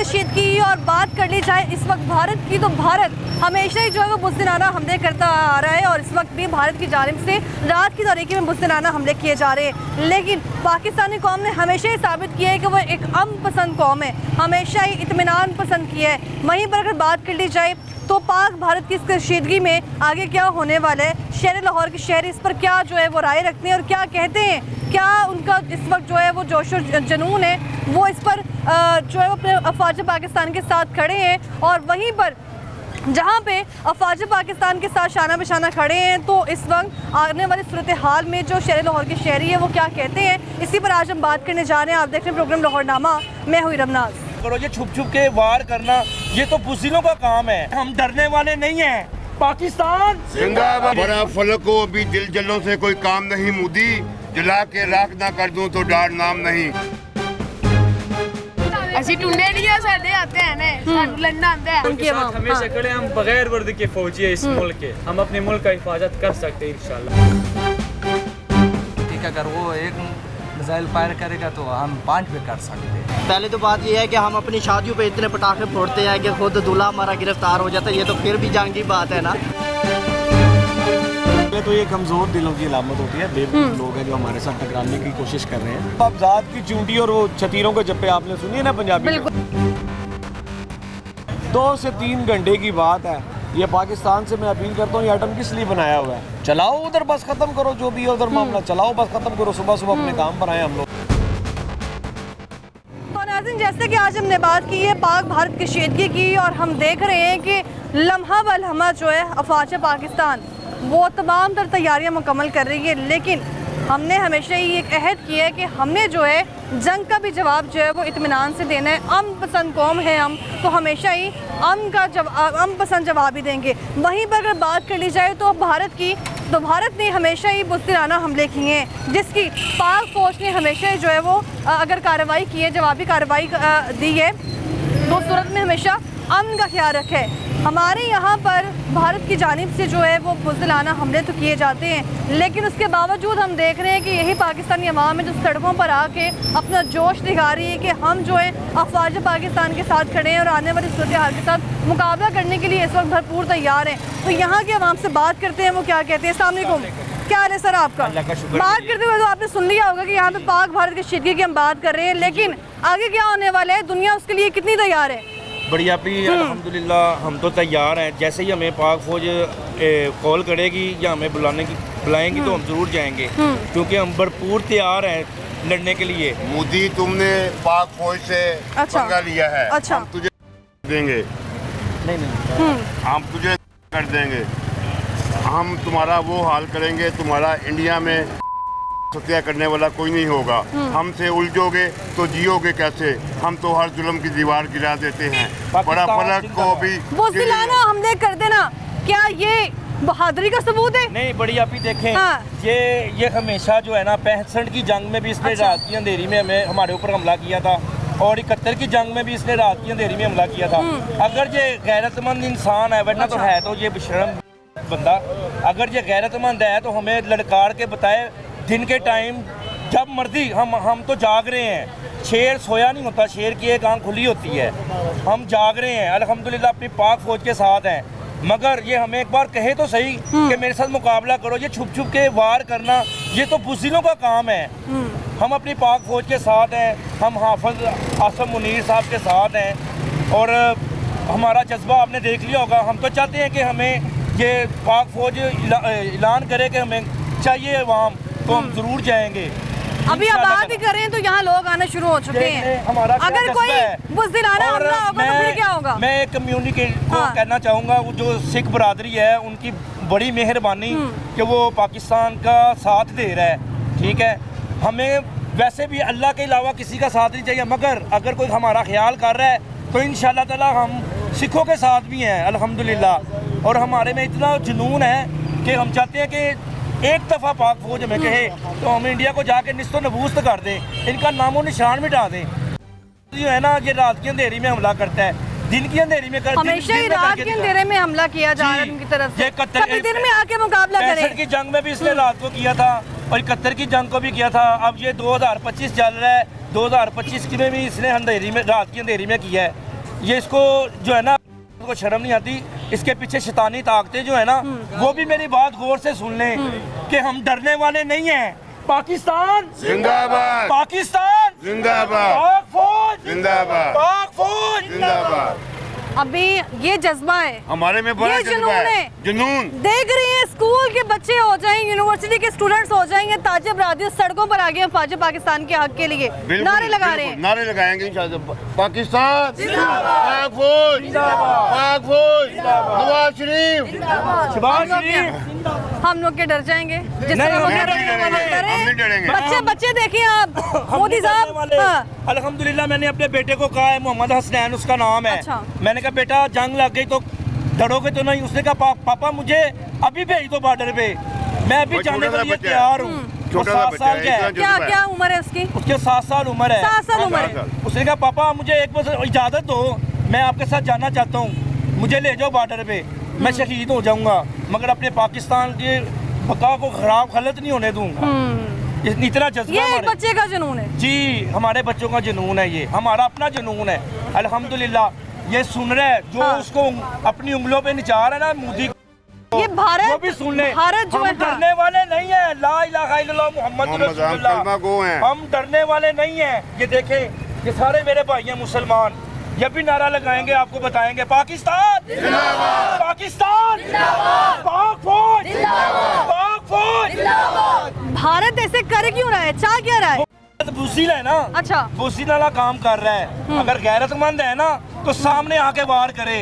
कशीदगी और बात कर ली जाए इस वक्त भारत की, तो भारत हमेशा ही जो है वो बुज़दिलाना हमले करता आ रहा है और इस वक्त भी भारत की जानिब से रात की तारीकी में बुज़दिलाना हमले किए जा रहे हैं। लेकिन पाकिस्तानी कौम ने हमेशा ही साबित किया है कि वो एक अमन पसंद कौम है, हमेशा ही इत्मीनान पसंद किया है। वहीं पर अगर बात कर ली जाए तो पाक भारत की इस कशीदगी में आगे क्या होने वाला है, शहर लाहौर के शहरी इस पर क्या जो है वो राय रखते हैं और क्या कहते हैं, क्या उनका इस वक्त जो है वो जोश और जुनून है, वो इस पर जो है वो अपने अफवाज पाकिस्तान के साथ खड़े हैं। और वहीं पर जहाँ पे अफवाज पाकिस्तान के साथ शाना बिशाना खड़े हैं, तो इस वक्त आने वाली सूरत हाल में जो शहर लाहौर के शहरी है वो क्या कहते हैं, इसी पर आज हम बात करने जा रहे हैं। आप देख रहे हैं प्रोग्राम लाहौरनामा, मैं हुई रमनाज। करो ये छुप छुप के वार करना, ये तो बुज़दिलों का काम है, हम डरने वाले नहीं हैं। पाकिस्तान जिंदाबाद। बड़ा फलक को अभी दिल जलों से कोई काम नहीं, मोदी जला के राख ना कर दूं तो डार नाम नहीं। ਅਸੀਂ ਟੁੰਡੇ ਨਹੀਂ ਆ, ਸਾਡੇ आते हैं ने ਸਾਨੂੰ लड़ना आता है। उनके साथ हमेशा खड़े, हम बगैर वर्दी के फौजी है इस मुल्क के, हम अपने मुल्क का हिफाजत कर सकते हैं इंशाल्लाह। ठीक है, अगर वो एक मिसाइल फायर करेगा तो हम 5 पे कर सकते हैं। पहले तो बात यह है कि हम अपनी शादियों पे इतने पटाखे फोड़ते हैं कि खुद दूल्हा हमारा गिरफ्तार हो जाता है, ये तो फिर भी जंग की बात है ना। तो ये कमजोर दिलों की अलामत होती है, बेवकूफ लोग हैं जो हमारे साथ टकराने की कोशिश कर रहे हैं। अब जात की चूंटी और वो छतीरों के जप्पे आपने सुनी है ना पंजाबी में? 2 से 3 घंटे की बात है। ये पाकिस्तान से मैं अपील करता हूँ, ये आइटम किस लिए बनाया हुआ है? चलाओ उधर, बस खत्म करो जो भी है उधर मामला, चलाओ बस खत्म करो, सुबह सुबह अपने काम पर आए हम लोग। तो नाज़रीन, जैसे कि आज हमने बात की है पाक भारत कशीदगी की, और हम देख रहे हैं कि लम्हा ब लम्हा जो है अफवाज पाकिस्तान वो तमाम तर तैयारियां मुकम्मल कर रही है। लेकिन हमने हमेशा ही एक अहद किया है कि हमने जो है जंग का भी जवाब जो है वो इत्मीनान से देना है। अमन पसंद कौम है हम, तो हमेशा ही अमन पसंद जवाब ही देंगे। वहीं पर अगर बात कर ली जाए तो भारत ने हमेशा ही बुज़दिलाना हमले किए हैं, जिसकी पाक फौज ने हमेशा ही जो है वो अगर कार्रवाई की है, जवाबी कार्रवाई दी है, तो सूरत में हमेशा अमन का ख्याल रखे। हमारे यहाँ पर भारत की जानिब से जो है वो बुज़दिलाना हमले तो किए जाते हैं, लेकिन उसके बावजूद हम देख रहे हैं कि यही पाकिस्तानी अवाम है जो सड़कों पर आके अपना जोश दिखा रही है कि हम जो है अफवाज पाकिस्तान के साथ खड़े हैं और आने वाली सूरत हाल के साथ मुकाबला करने के लिए इस वक्त भरपूर तैयार हैं। तो यहाँ के अवाम से बात करते हैं, वो क्या कहते हैं। अस्सलाम वालेकुम, क्या हाल है सर आपका? बात करते हुए तो आपने सुन लिया होगा कि यहाँ पे पाक भारत की कशीदगी की हम बात कर रहे हैं, लेकिन आगे क्या होने वाला है, दुनिया उसके लिए कितनी तैयार है? बढ़िया भी अल्हम्दुलिल्लाह हम तो तैयार हैं। जैसे ही हमें पाक फौज कॉल करेगी या हमें बुलाएंगी तो हम ज़रूर जाएंगे, क्योंकि हम भरपूर तैयार हैं लड़ने के लिए। मोदी तुमने पाक फौज से पंगा लिया है, अच्छा। हम तुझे देंगे नहीं हम तुझे कर देंगे, हम तुम्हारा वो हाल करेंगे, तुम्हारा इंडिया में सत्या करने वाला कोई नहीं होगा। हमसे उलझोगे तो जियोगे कैसे? हम तो हर जुल्म की दीवार गिरा देते हैं। बड़ा फलक को भी बुज़दिलाना हमले कर देना, क्या ये बहादुरी का सबूत है? नहीं, बड़ी आप ही देखें। हाँ। ये हमेशा जो है ना 65 की जंग में भी इसने अच्छा। रात की अंधेरी में हमारे ऊपर हमला किया था, और 71 की जंग में भी इसने रात की अंधेरी में हमला किया था। अगर ये गैरतमंद इंसान है, वरना तो है तो ये बेशर्म बंदा, अगर ये गैरतमंद है तो हमें लड़कार के बताए दिन के टाइम जब मर्जी हम तो जाग रहे हैं। शेर सोया नहीं होता, शेर की एक आंख खुली होती है। हम जाग रहे हैं अल्हम्दुलिल्लाह, अपनी पाक फौज के साथ हैं। मगर ये हमें एक बार कहे तो सही कि मेरे साथ मुकाबला करो, ये छुप छुप के वार करना, ये तो बुज़दिलों का काम है। हम अपनी पाक फौज के साथ हैं, हम हाफिज आसम मुनीर साहब के साथ हैं, और हमारा जज्बा आपने देख लिया होगा। हम तो चाहते हैं कि हमें ये पाक फौज ऐलान करे कि हमें चाहिए अवाम, तो हम जरूर जाएंगे। अभी आप बात ही कर रहे हैं तो यहाँ लोग आना शुरू हो चुके हैं। हमारा अगर कोई बुज़दिलाना हमला होगा तो फिर क्या होगा? मैं एक कम्युनिटी को कहना चाहूँगा, जो सिख बरादरी है उनकी बड़ी मेहरबानी कि वो पाकिस्तान का साथ दे रहा है। ठीक है, हमें वैसे भी अल्लाह के अलावा किसी का साथ नहीं चाहिए, मगर अगर कोई हमारा ख्याल कर रहा है तो इंशाअल्लाह ताला हम सिखों के साथ भी हैं अल्हम्दुलिल्लाह। और हमारे में इतना जुनून है कि हम चाहते हैं कि एक दफ़ा पाक फौज में कहे तो हम इंडिया को जाके निस्तो नबूस्त कर दें, इनका नामो निशान मिटा दें। जो है ना, ये रात की अंधेरी में हमला करता है, दिन की अंधेरी में हमेशा ही रात के अंधेरे में हमला किया जा रहा है उनकी तरफ से। कभी दिन में आके मुकाबला करें। 65 की जंग में भी इसने रात को किया था और 71 की जंग को भी किया था। अब ये 2025 चल रहा है, 2025 में भी इसने अंधेरी में, रात की अंधेरी में किया है। ये इसको जो है ना को शर्म नहीं आती, इसके पीछे शैतानी ताकतें जो है ना वो भी मेरी बात गौर से सुन लें कि हम डरने वाले नहीं हैं। पाकिस्तान जिंदाबाद, पाकिस्तान जिंदाबाद, पाक फौज जिंदाबाद, पाक फौज जिंदाबाद। अभी ये जज्बा है, हमारे में बड़ा ये जज्बा जुनून है, है। जुनून। देख रही हैं स्कूल के बच्चे हो जाएं, यूनिवर्सिटी के स्टूडेंट्स हो जाएंगे, ताजिब बरादरी सड़कों पर आ गए हैं फौज पाकिस्तान के हक के लिए बिल्कुल, नारे लगा रहे बिल्कुल, हैं। नारे लगाएंगे इंशाअल्लाह। पाकिस्तान पाक फौज, पाक फौज, नवाज शरीफ, शहबाज शरीफ। हम लोग के डर जाएंगे जिस नहीं, तरह वो हम डर नहीं रहे हैं, डरेंगे, हम डरे। हम नहीं डरेंगे। बच्चे बच्चे देखिए आप, मोदी साहब। हाँ, अल्हम्दुलिल्लाह मैंने अपने बेटे को कहा है, मोहम्मद हसनैन उसका नाम है। अच्छा। मैंने कहा बेटा जंग लग गई तो डरोगे तो नहीं? उसने कहा पापा मुझे अभी भेज दो बॉर्डर पे, मैं अभी वो जाने छोटा के सा लिए बच्चा है। तैयार हूँ। छोटा सा 7 बच्चा साल है, का है, इतना क्या जज्बा है। क्या उम्र है उसकी? उसके 7 साल उम्र है। 7 साल उम्र है। 7 साल। उसने कहा पापा मुझे एक बार इजाज़त दो, मैं आपके साथ जाना चाहता हूँ, मुझे ले जाओ बॉर्डर पे, मैं शहीद हो जाऊँगा मगर अपने पाकिस्तान के बका को खराब गलत नहीं होने दूंगा। इतना जज्बा ये एक हमारे बच्चे का जुनून है। जी, हमारे बच्चों का जुनून है, ये हमारा अपना जुनून है। अल्हम्दुलिल्लाह ये सुन रहे हैं जो हाँ। उसको अपनी उंगलियों पे निचा रहा है ना मोदी, ये भारत, वो भी सुन ले। भारत जो हम है, हाँ। डरने वाले नहीं है। ला इलाहा इल्लल्लाह मुहम्मद मोहम्मद हम रसूलुल्लाह, कलमा गो हैं। हम डरने वाले नहीं हैं। ये देखें, ये सारे मेरे भाई हैं मुसलमान, ये भी नारा लगाएंगे, आपको बताएंगे पाकिस्तान जिंदाबाद, पाकिस्तान जिंदाबाद, पाक फौज जिंदाबाद, पाक फौज। भारत ऐसे कर क्यों रहा है, चाह क्या रहा है? बुज़दिल है ना, अच्छा। बुज़दिल वाला काम कर रहा है। अगर गैरतमंद है ना तो सामने आके वार करे,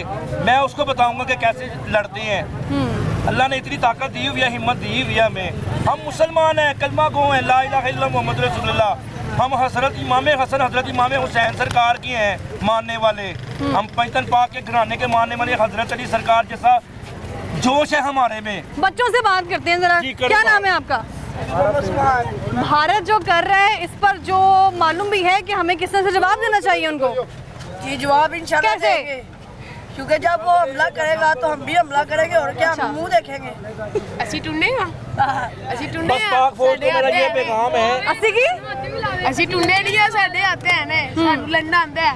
मैं उसको बताऊंगा कि कैसे लड़ते हैं। अल्लाह ने इतनी ताकत दी हुई है, हिम्मत दी हुई है हमें। हम मुसलमान हैं, कलमा गो हैं, ला इलाहा इल्लल्लाह मुहम्मद रसूलुल्लाह। हम हजरत इमाम हसन, हजरत इमाम हुसैन सरकार की हैं मानने वाले। हम पंचतन पाक के घराने के मानने वाले, हजरत अली सरकार जैसा जोश है हमारे में। बच्चों से बात करते हैं जरा, जी, करो क्या बात। नाम है आपका? भारत जो कर रहा है इस पर जो मालूम भी है कि हमें किस तरह से जवाब देना चाहिए उनको? जी जवाब इंशाल्लाह कैसे? देंगे, क्योंकि जब वो हमला करेगा तो हम भी हमला करेंगे और क्या अच्छा। हम मुंह देखेंगे। ਅਸੀਂ ਟੁੰਨੇ ਆ ਅਸੀਂ ਟੁੰਨੇ बस पाक फौज को मेरा ये पैगाम है। अस्सी की ਅਸੀਂ ਟੁੰਨੇ ਨਹੀਂ ਆ ਸਾਡੇ ਹੱਥ ਹੈ ਨੇ ਸਾਨੂੰ ਲੜਨਾ ਆਂਦਾ ਹੈ।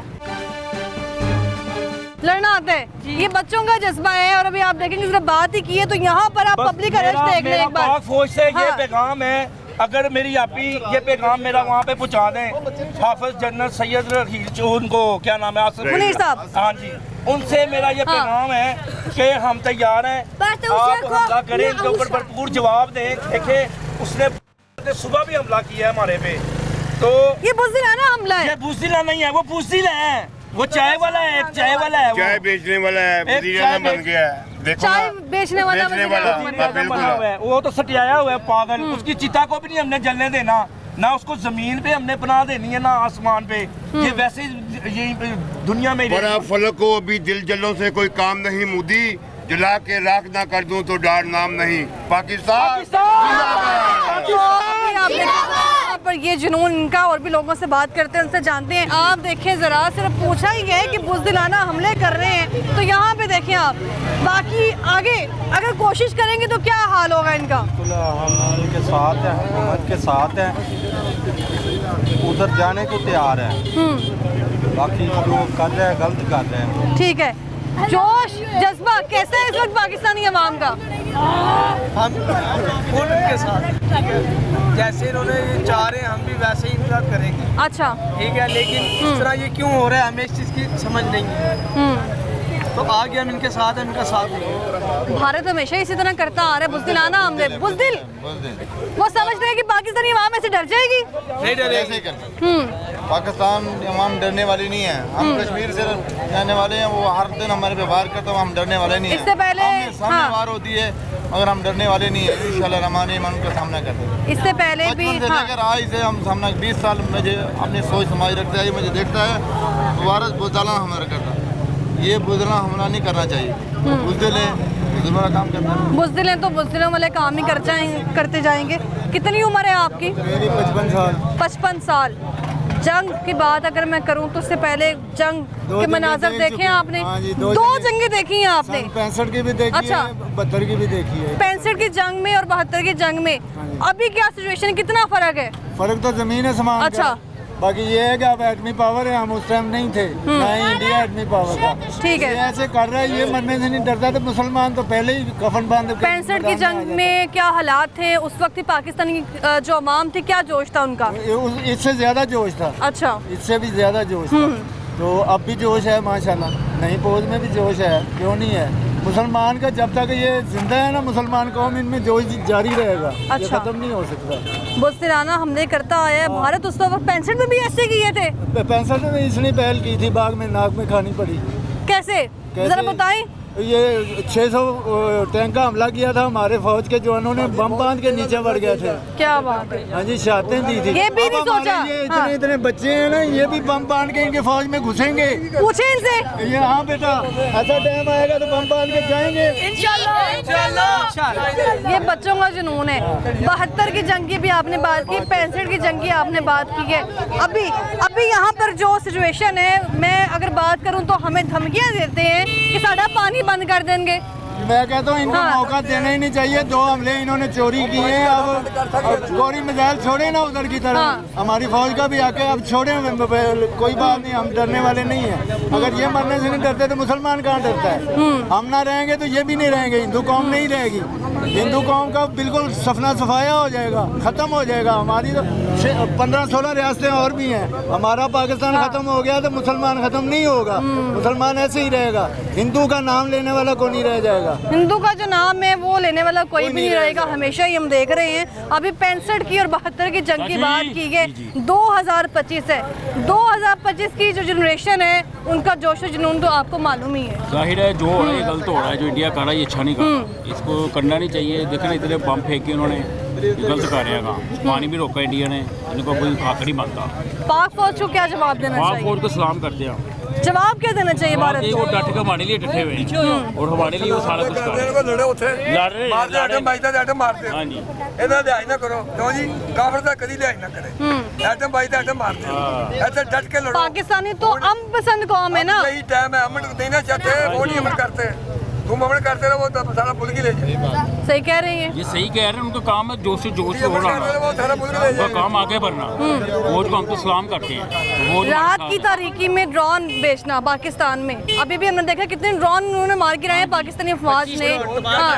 लड़ना आता है, ये बच्चों का जज्बा है। और अभी आप देखेंगे सिर्फ बात ही की है तो यहाँ पर आप बस पब्लिक अरेस्ट देख लें मेरा एक बार। पाक फौज से ये हाँ। पैगाम है, अगर मेरी आपी ये पैगाम मेरा वहाँ पे पहुँचा दें, हाफिज जनरल सैयद रहील उनको क्या नाम है, आसिफ मुनीर साहब। हाँ जी, उनसे मेरा ये हाँ। पैगाम है कि हम तैयार हैं, आप हमला करें, इनके ऊपर भरपूर जवाब दें। देखें उसने सुबह भी हमला किया है हमारे पे, तो ये बुज़दिलाना हमला ये है। बुज़दिल नहीं है, वो बुज़दिल है, वो चाय वाला है, एक चाय वाला है, चाय वो बेचने वाला है, एक वज़ीर आज़म चाय बन गया है। देखो चाय ना, बेचने वाला बेचने वज़ीर वाला। आज़म बन वज़ीर आज़म बिल्कुल। बना हुआ है, वो तो सटियाया हुआ है पागल। उसकी चिता को भी नहीं हमने जलने देना, ना उसको जमीन पे हमने पनाह देनी है ना आसमान पे। ये वैसे ये दुनिया में बड़ा फलक को अभी दिल जलों से कोई काम नहीं, मोदी जला के राख ना कर दूं तो डार नाम नहीं। पाकिस्तान तो अभी आप देखें, यहाँ पर ये जुनून इनका। और भी लोगों से बात करते हैं, उनसे जानते हैं। आप देखें जरा, सिर्फ पूछा ही गया है कि बुज़दिलाना हमले कर रहे हैं, तो यहाँ पे देखें आप। बाकी आगे अगर कोशिश करेंगे तो क्या हाल होगा इनका? हम उनके साथ हैं, हुकूमत के साथ हैं, उधर जाने को तैयार हैं। बाकी जो कर रहे हैं गलत कर रहे हैं। ठीक है, जोश जज्बा कैसा है इस वक्त पाकिस्तानी अवाम का? हम उनके साथ जैसे इन्होंने ये चाह रहे हैं हम भी वैसे ही इंतजार करेंगे। अच्छा। ठीक है, लेकिन इस तरह ये क्यों हो रहा है हमें इस चीज़ की समझ नहीं है। तो आगे हम इनके साथ हैं, इनका साथ देंगे। भारत हमेशा इसी तरह करता आ रहा है, बुज़दिलाना हमले। बुज़दिल वो समझ रहे हैं कि पाकिस्तानी अवाम ऐसे डर जाएगी। नहीं डरेगी। पाकिस्तान हम डरने वाली नहीं है, हम कश्मीर से रहने वाले हैं, वो हर दिन हमारे पे वार करता है, हम डरने वाले नहीं हैं। इससे पहले सामने हाँ। वार होती है मगर हम डरने वाले नहीं है। इंशाल्लाह रहमान हम उनका सामना करते हैं। इससे पहले भी बचपन से हाँ। लेकर आज से हम सामना 20 साल मुझे अपनी सोच समाज रखते हैं, मुझे देखता है दोबारा बुज़दिलाना हमारा करता है। ये बुज़दिलाना हमला नहीं करना चाहिए। बुज़दिल है, बुज़दिल वाला काम करता है। बुज़दिल हैं तो बुज़दिलों वाले काम ही करते जाएंगे। कितनी उम्र है आपकी? मेरी 55 साल। 55 साल। जंग की बात अगर मैं करूं तो उससे पहले जंग के मनाजर देखे हैं आपने? हाँ जी, दो जंगें देखी हैं आपने? 65 की भी देखी अच्छा। है, 72 की भी देखी है। 65 की जंग में और 72 की जंग में अभी क्या सिचुएशन, कितना फर्क है? फर्क तो जमीन है समान अच्छा। बाकी ये है कि अब एटमी पावर है, हम उस टाइम नहीं थे, ना ही इंडिया एटमी पावर था। ठीक है। ये ऐसे कर रहा है, ये मरने से नहीं डरता, तो मुसलमान तो पहले ही कफन बांध के 65 की जंग में क्या हालात थे उस वक्त? पाकिस्तान की जो अवाम थी, क्या जोश था उनका? इससे ज्यादा जोश था। अच्छा, इससे भी ज्यादा जोश था। तो अब भी जोश है माशाल्लाह, नई फौज में भी जोश है, क्यों नहीं है। मुसलमान का जब तक ये जिंदा है ना, मुसलमान कौम, इनमें जोश जारी रहेगा। ये अच्छा। खत्म नहीं हो सकता। बुज़दिलाना हमले करता आया है भारत। उस वक्त 65 में भी ऐसे किए थे? 65 में इसने पहल की थी, बाग में नाक में खानी पड़ी। कैसे, जरा बताएं। ये 600 टैंक का हमला किया था, हमारे फौज के जवानों ने बम बांध के नीचे बढ़ गए थे। क्या बात है। हाँ जी, शहादतें दी थी। ये भी नहीं अब हमारे सोचा। ये हाँ। इतने बच्चे हैं ना, ये भी बम बांध के इनके फौज में घुसेंगे। पूछे इनसे। ये हाँ बेटा, ऐसा टाइम आएगा तो बम बांध के जाएंगे। ये बच्चों का जुनून है। 72 की जंग की भी आपने बात की, 65 की जंग की आपने बात की है। अभी यहाँ पर जो सिचुएशन है, मैं अगर बात करूँ तो हमें धमकियाँ देते हैं कि साਡਾ पानी बंद कर देंगे। मैं कहता हूँ इनको हाँ। मौका देना ही नहीं चाहिए। 2 हमले इन्होंने चोरी किए हैं, अब गोरी मिसाइल छोड़े ना उधर की तरफ। हाँ। हमारी फौज का भी आके अब छोड़े, कोई बात नहीं, हम डरने वाले नहीं है। अगर ये मरने से नहीं डरते तो मुसलमान कहाँ डरता है। हम ना रहेंगे तो ये भी नहीं रहेंगे, हिंदू कौम नहीं रहेगी। हिंदू कौम का बिल्कुल सफना सफाया हो जाएगा, खत्म हो जाएगा। हमारी तो 15-16 रियासतें और भी हैं। हमारा पाकिस्तान खत्म हो गया तो मुसलमान खत्म नहीं होगा। मुसलमान ऐसे ही रहेगा, हिंदू का नाम लेने वाला कोई नहीं रह जाएगा। हिंदू का जो नाम है वो लेने वाला कोई भी नहीं रहेगा, हमेशा ही हम देख रहे हैं। अभी 65 की और 72 की जंग की बात की है, 2025 है। 2025 की जो जनरेशन है, उनका जोश जुनून तो आपको मालूम ही है। जाहिर है जो हो रहा है ये गलत हो रहा है, जो इंडिया कर रहा है ये अच्छा नहीं कर रहा, इसको करना नहीं चाहिए। देखना इतने बम फेंके उन्होंने, ये गलत कर रहे हैं काम। पानी भी रोका इंडिया ने, इनको कोई आखिर नहीं मानता। पाक फौज को क्या जवाब देना पाक चाहिए? फौज को सलाम करते हैं। जवाब क्या देना चाहिए भारत वो को? डट के हमारे लिए डटे हुए हैं और हमारे लिए वो सारा कुछ कर रहे हैं। लड़ रहे हैं। हाँ जी, ਇਹਦਾ ਲਿਹਾਜ਼ ਨਾ ਕਰੋ ਕਿਉਂ ਜੀ ਕਾਫਰ ਦਾ ਕਦੀ ਲਿਹਾਜ਼ ਨਾ ਕਰੇ ਐਟਮ ਬਾਈ ਦਾ ਐਟਮ ਮਾਰਦੇ ऐसे डट के लड़ो पाकिस्तानी तो अम पसंद कौम है ना। यही टाइम है अमन देना चाहते हैं वो नहीं अमन करते तुम अमन करते रहो वो सारा मुल्क ही ले जाए सही कह रही हैं। ये सही कह रहे हैं। उनका काम है जोश से हो रहा है, वो सारा मुल्क ले उनका काम आगे बढ़ना। फौज को हम तो सलाम करते हैं। वो रात की तारीकी में ड्रोन बेचना पाकिस्तान में, अभी भी हमने देखा कितने ड्रोन उन्होंने मार गिराए हैं पाकिस्तानी अफवाज ने। हाँ।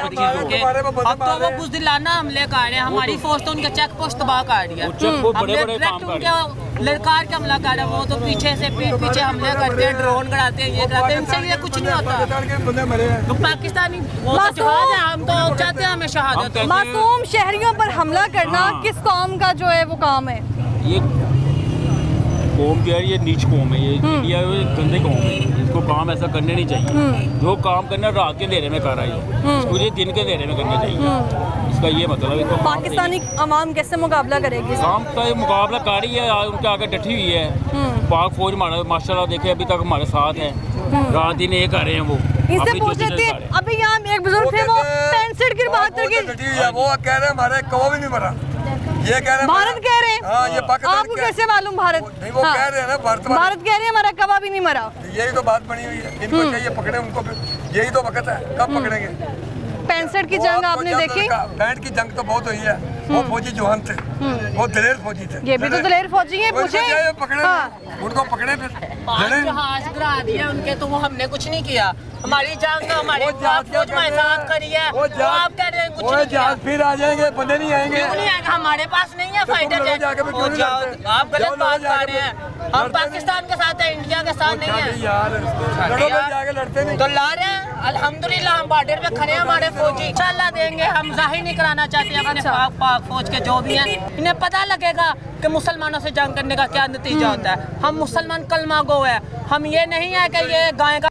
अब तो वो बुज़दिलाना हमले कर रहे हैं, हमारी फौज तो उनका चेक पोस्ट तबाह कर दिया। बड़े बड़े काम कर रहे हैं। लड़कार के हमला कर रहे हैं, वो तो पीछे से पीठ पीछे हमले करते हैं, ड्रोन गड़ाते हैं, ये कराते हैं। इनसे ये कुछ नहीं होता। तो पाकिस्तानी वो तो जहाद है, हम तो चाहते हैं हमें शहादत। मासूम शहरियों पर हमला करना किस कौम का जो है वो काम है? ये कौम जो है ये नीच कौम है, ये इंडिया गंदे कौम है। इसको काम ऐसा करने नहीं चाहिए। जो काम करना रात के अंधेरे में कर रहा है, इसको ये दिन के अंधेरे में करना चाहिए। इसका ये मतलब है। पाकिस्तानी अवाम कैसे मुकाबला करेगी? काम का ये मुकाबला कर रही है, उनके आगे डटी हुई है। पाक फौज हमारा माशाल्लाह देखे अभी तक हमारे साथ है, रात दिन ये कर रहे हैं। वो इनसे पूछे थे, अभी यहाँ एक बुजुर्ग थे वो 65 की 72 की वो कह रहे हैं हमारे कौ भी नहीं मरा, ये कह रहे हैं भारत कह रहे हैं। हाँ, ये पाकिस्तान आपको कैसे मालूम? भारत नहीं वो कह रहे हैं ना भारत भारत कह रहे हैं हमारा कवा भी नहीं मरा। यही तो बात बनी हुई है। इनको चाहिए पकड़े उनको, यही तो वक्त है, कब पकड़ेंगे? 65 की जंग आपने देखी? 65 की जंग तो बहुत हुई है। वो फौजी जवान थे, वो दिलेर फौजी थे। ये भी तो दिलेर फौजी हैं, पूछे। पकड़े उनको पकड़े फिर जहाज गिरा दिया उनके, तो वो हमने कुछ नहीं किया। हमारी जंग हमारी फौज में साथ करी है, वो आप कह रहे हैं कुछ नहीं किया। फिर आ जाएंगे, बंदे नहीं आएंगे। क्यों नहीं आएगा? हमारे पास नहीं है फाइटर जेट। आप गलत बात कर रहे हैं। हम पाकिस्तान के साथ है, इंडिया के साथ नहीं है यार। लड़ते नहीं तो ला रहे हैं। अल्हम्दुलिल्लाह हम बॉर्डर पे खड़े हैं, हमारे फौजी इंशाल्लाह देंगे। हम जाहिर नहीं कराना चाहते अपने पाक फौज के जो भी हैं, इन्हें पता लगेगा कि मुसलमानों से जंग करने का क्या नतीजा होता है। हम मुसलमान कलमा गो है, हम ये नहीं है कि ये गाय का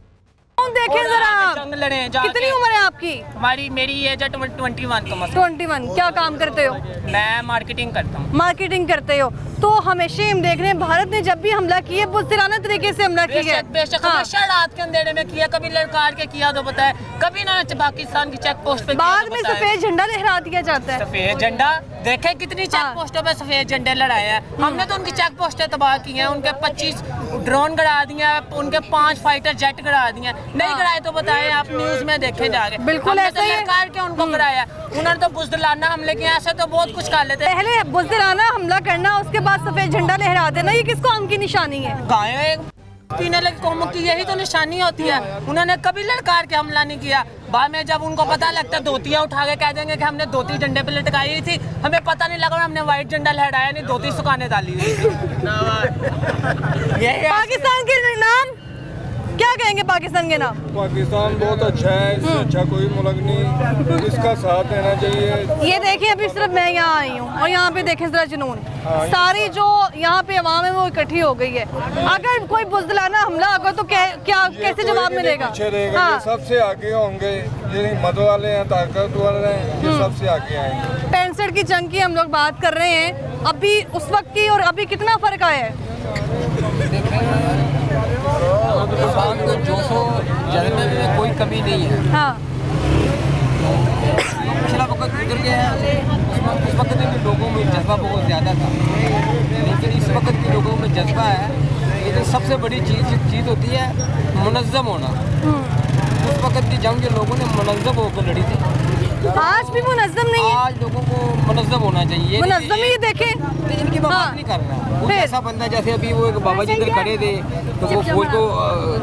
देखें जरा जंग लड़े। कितनी उम्र है आपकी? हमारी मेरी एज है 21 कम। 21। क्या काम करते हो? मैं मार्केटिंग करता हूँ। मार्केटिंग करते हो तो हमेशा हम देख रहे हैं भारत ने जब भी हमला किया बुज़दिलाना तरीके से हमला किया है। बेशक हमेशा रात के अंधेरे में किया, कभी लड़कार के किया तो बताए, कभी ना पाकिस्तान की चेक पोस्ट पे बाद में सफेद झंडा लहरा दिया जाता है। सफेद झंडा देखे कितनी चेक पोस्टों पे सफेद झंडे लड़ाए हैं हमने, तो उनकी चेक पोस्टें तबाह की हैं। उनके 25 ड्रोन गड़ा दिए, उनके 5 फाइटर जेट गड़ा दिए। नहीं गड़ाए तो बताए, आप न्यूज में देखे जाके। बिल्कुल ऐसा ही है। लड़कार के उनको गड़ाया, उन्होंने तो बुज़दिलाना हमले किए, ऐसे तो बहुत कुछ कर लेते। पहले बुज़दिलाना हमला करना, उसके बाद सफेद झंडा लहरा देना, ये किस कौम की निशानी है? गाय पीने लगी कौमों की यही तो निशानी होती है। उन्होंने कभी लड़कार के हमला नहीं किया। बाद में जब उनको पता लगता है धोतियाँ उठा के कह देंगे कि हमने धोती झंडे पे लटकाई थी, हमें पता नहीं लगा हमने व्हाइट झंडा लहराया नहीं, धोती सुखाने डाली हुई थी। पाकिस्तान के नाम क्या कहेंगे? पाकिस्तान के नाम? पाकिस्तान बहुत अच्छा है, इससे अच्छा कोई मुल्क नहीं, इसका साथ देना चाहिए। ये देखिए, अभी सिर्फ मैं यहाँ आई हूँ और यहाँ पे देखें जरा जुनून, सारी जो यहाँ पे अवाम है वो इकट्ठी हो गई है। अगर कोई बुज़दिलाना हमला होगा तो कैसे जवाब मिलेगा? ये सबसे आगे होंगे, ये हिम्मत वाले हैं, ताकत वाले हैं, ये सबसे आगे आएंगे। 65 की जंग की हम लोग बात कर रहे हैं, अभी उस वक्त की और अभी कितना फर्क आया है? हिंदुस्तान को 200 जलने में कोई कमी नहीं है। हाँ, पिछला वक्त गुजर गया है, उस वक्त में भी लोगों में जज्बा बहुत ज़्यादा था, लेकिन इस वक्त के लोगों में जज्बा है। लेकिन सबसे बड़ी चीज़ होती है मुनज़्ज़म होना। उस वक्त की जंग जो लोगों ने मुनज़्ज़म होकर लड़ी थी, आज भी मुनज़्ज़म नहीं है। आज लोगों को मुनज़्ज़म होना चाहिए। मुनज़्ज़म ही देखें, इनकी बात नहीं करना। वो ऐसा बंदा जैसे अभी वो एक बाबा जी इधर खड़े थे तो वो फौज को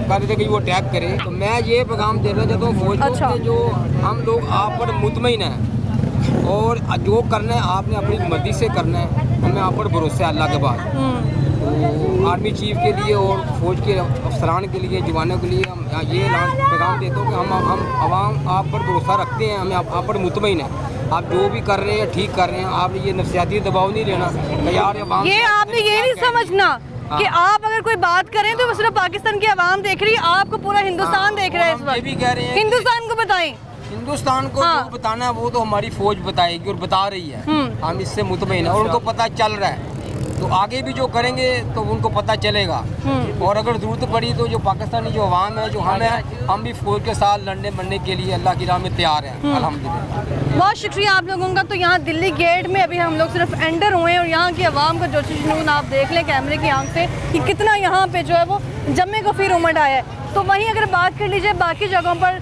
कह रहे थे कि वो अटैक करे, तो मैं ये पैगाम देना चाहता हूँ फौज को कि जो हम लोग आप पर मुतमईन हैं और जो करना है आपने अपनी मर्जी से करना है, हमें आप पर भरोसा है अल्लाह के बाद। तो आर्मी चीफ के लिए और फौज के अफसरान के लिए, जवानों के लिए हम ये पैगाम देता हूँ कि हम आवाम आप पर भरोसा रखते हैं, हमें आप पर मुतमईन है। आप जो भी कर रहे हैं ठीक कर रहे हैं, आप ये नफसियाती दबाव नहीं लेना कि यार ये आपने ये नहीं समझना कि आप अगर कोई बात करें तो वो सिर्फ पाकिस्तान की आवाम देख रही है, आपको पूरा हिंदुस्तान देख रहा है इस वक्त। ये भी कह रहे हैं हिंदुस्तान को बताएं, हिंदुस्तान को जो बताना है वो तो हमारी फौज बताएगी और बता रही है। हम इससे मुतमईन है और उनको पता चल रहा है, तो आगे भी जो करेंगे तो उनको पता चलेगा। और अगर ज़रूरत पड़ी तो जो पाकिस्तानी जो अवाम है, जो हम भी फौज के साथ लड़ने मरने के लिए अल्लाह की राह में तैयार हैं अल्हम्दुलिल्लाह। बहुत शुक्रिया आप लोगों का। तो यहाँ दिल्ली गेट में अभी हम लोग सिर्फ एंटर हुए हैं और यहाँ की आवाम का जोश जुनून आप देख लें कैमरे की आंख से कि कितना यहाँ पे जो है वो जम्मे को फिर उमड़ आया है। तो वहीं अगर बात कर लीजिए बाकी जगहों पर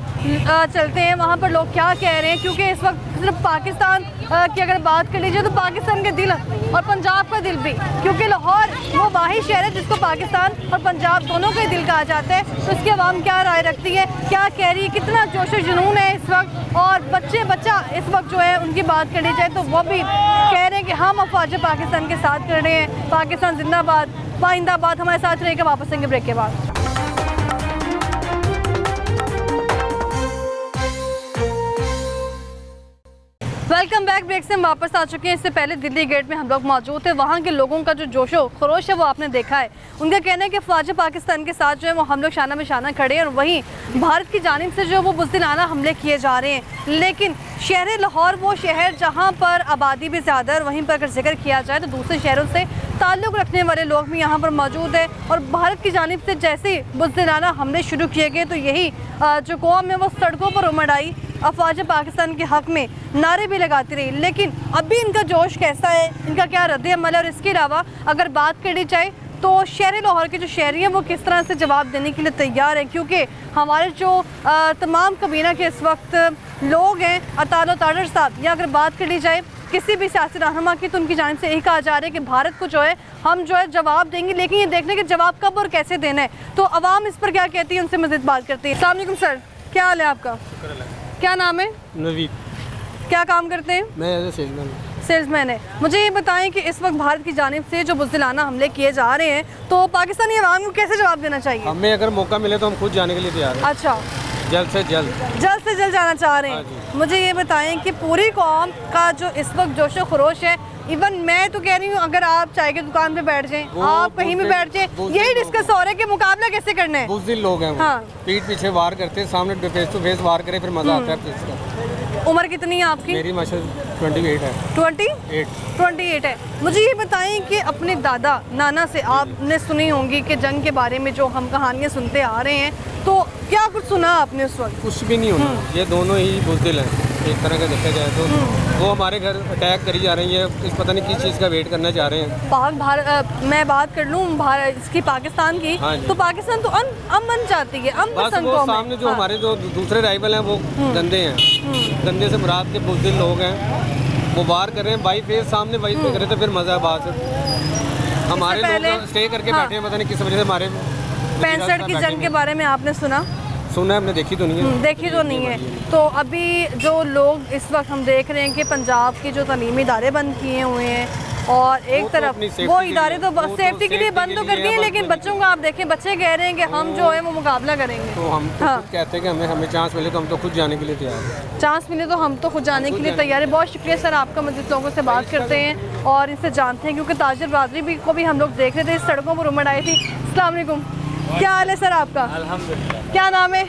चलते हैं, वहाँ पर लोग क्या कह रहे हैं, क्योंकि इस वक्त सिर्फ पाकिस्तान की अगर बात कर लीजिए तो पाकिस्तान के दिल और पंजाब का दिल भी, क्योंकि लाहौर वो वाहिद शहर है जिसको पाकिस्तान और पंजाब दोनों का दिल कहा जाता है। तो इसकी आवाम क्या राय रखती है, क्या कह रही है, कितना जोश और जुनून है इस वक्त, और बच्चा इस वक्त जो है उनकी बात करी जाए तो वो भी कह रहे हैं कि हम अफवाज पाकिस्तान के साथ कर रहे हैं, पाकिस्तान जिंदाबाद, पाइंदाबाद। हमारे साथ रहेगा, वापस आएंगे ब्रेक के बाद। Welcome back. ब्रेक से हम वापस आ चुके हैं। इससे पहले दिल्ली गेट में हम लोग मौजूद थे। वहाँ के लोगों का जो जोशो खरोश है वो आपने देखा है। उनका कहना है कि फ़ौज पाकिस्तान के साथ जो है वो हम लोग शाना बिशाना खड़े हैं और वहीं भारत की जानिब से जो वो बुज़दिलाना हमले किए जा रहे हैं। लेकिन शहर लाहौर वो शहर जहाँ पर आबादी भी ज़्यादा है, और वहीं पर अगर जिक्र किया जाए तो दूसरे शहरों से ताल्लुक़ रखने वाले लोग भी यहाँ पर मौजूद है। और भारत की जानिब से जैसे ही बुज़दिलाना हमले शुरू किए गए तो यही जो कौम है वो सड़कों पर उमड़ आई, अफवाज पाकिस्तान के हक़ में नारे भी लगाती रही। लेकिन अभी इनका जोश कैसा है, इनका क्या रद्द-ए-अमल है, और इसके अलावा अगर बात करी जाए तो शहर लाहौर के जो शहरी हैं वो किस तरह से जवाब देने के लिए तैयार हैं, क्योंकि हमारे जो तमाम कबीना के इस वक्त लोग हैं, अतालो ताडर साहब, या अगर बात कर ली जाए किसी भी सियासी रहनुमा की, तो उनकी जानिब से यही कहा जा रहा है कि भारत को जो है हम जो है जवाब देंगे, लेकिन ये देखने के जवाब कब और कैसे देना है। तो अवाम इस पर क्या कहती है, उनसे मज़ीद बात करती है। अस्सलाम वालेकुम सर, क्या हाल है आपका? क्या नाम है? नवीद। क्या काम करते हैं? मैं एज ए सेल्समैन है। मुझे ये बताएं कि इस वक्त भारत की जानिब से जो बुज़दिलाना हमले किए जा रहे हैं तो पाकिस्तानी अवाम को कैसे जवाब देना चाहिए? हमें अगर मौका मिले तो हम खुद जाने के लिए तैयार हैं। अच्छा, जल्द से जल्द जाना चाह रहे हैं। मुझे ये बताएं कि पूरी कौम का जो इस वक्त जोशो खरोश है, इवन मैं तो कह रही हूँ अगर आप चाय की दुकान पे बैठ जाएं, आप कहीं भी बैठ जाएं, यही डिस्कस हो रहा है कि मुकाबला कैसे करना है। बुज़दिल लोग हैं वो। हाँ। पीठ पीछे वार करते हैं, सामने फेस टू फेस वार करे, फिर मजा आता है। उम्र कितनी है आपकी? मेरी माशाल्लाह 28 है। 28 है। मुझे ये बताएं कि अपने दादा नाना से आपने सुनी होंगी कि जंग के बारे में जो हम कहानियाँ सुनते आ रहे हैं, तो क्या कुछ सुना आपने उस वक्त? कुछ भी नहीं होना। ये दोनों ही बुज़दिल हैं, एक तरह का देखा जाए तो वो हमारे घर अटैक करी जा रही है, इस पता नहीं किस चीज़ का वेट करना चाह रहे हैं। पाक भारत मैं बात कर लूँ इसकी पाकिस्तान की, तो पाकिस्तान तो अमन चाहती है, अमन बस पसंद वो कौम है। सामने जो हमारे जो दूसरे राइवल हैं वो गंदे हैं, गंदे से मुराद के बुज़दिल लोग हैं, वो बाहर कर रहे हैं बाई फेस सामने बाई पे करे तो फिर मज़ा है बात से। हमारे लोग स्टे करके बैठे हैं, पता नहीं किस वजह से हमारे 65 की जंग के बारे में आपने सुना है, हमने देखी तो नहीं है। देखी तो नहीं है। तो अभी जो लोग इस वक्त हम देख रहे हैं कि पंजाब के जो तालीमी इदारे बंद किए हुए हैं और एक तरफ वो इदारे तो सेफ्टी के लिए बंद तो कर दिए, लेकिन बच्चों को आप देखें, बच्चे कह रहे हैं कि हम जो है वो मुकाबला करेंगे। तो हम तो खुद कहते हैं कि हमें चांस मिले तो हम तो खुद जाने के लिए तैयार हैं। चांस मिले तो हम तो खुद जाने के लिए तैयार है। बहुत शुक्रिया सर आपका, मज़ीद लोगों से बात करते हैं और इनसे जानते हैं, क्योंकि ताजिर बरादरी को भी हम लोग देख रहे थे, इस सड़कों पर उमड़ आई थी। अस्सलाम वालेकुम, क्या हाल है सर आपका? अल्हम्दुलिल्लाह। क्या नाम है?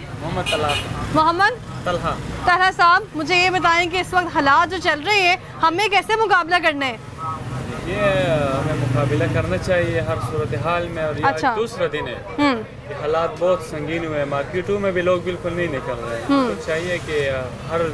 मोहम्मद तलहा साहब, मुझे ये बताएं कि इस वक्त हालात जो चल रहे हैं हमें कैसे मुकाबला करना है? ये हमें मुकाबला करना चाहिए हर सूरत हाल में। और ये आज दूसरा दिन है, ये हालात बहुत संगीन हुए हैं, मार्केटों में भी लोग बिल्कुल नहीं निकल रहे हैं। तो चाहिए कि हर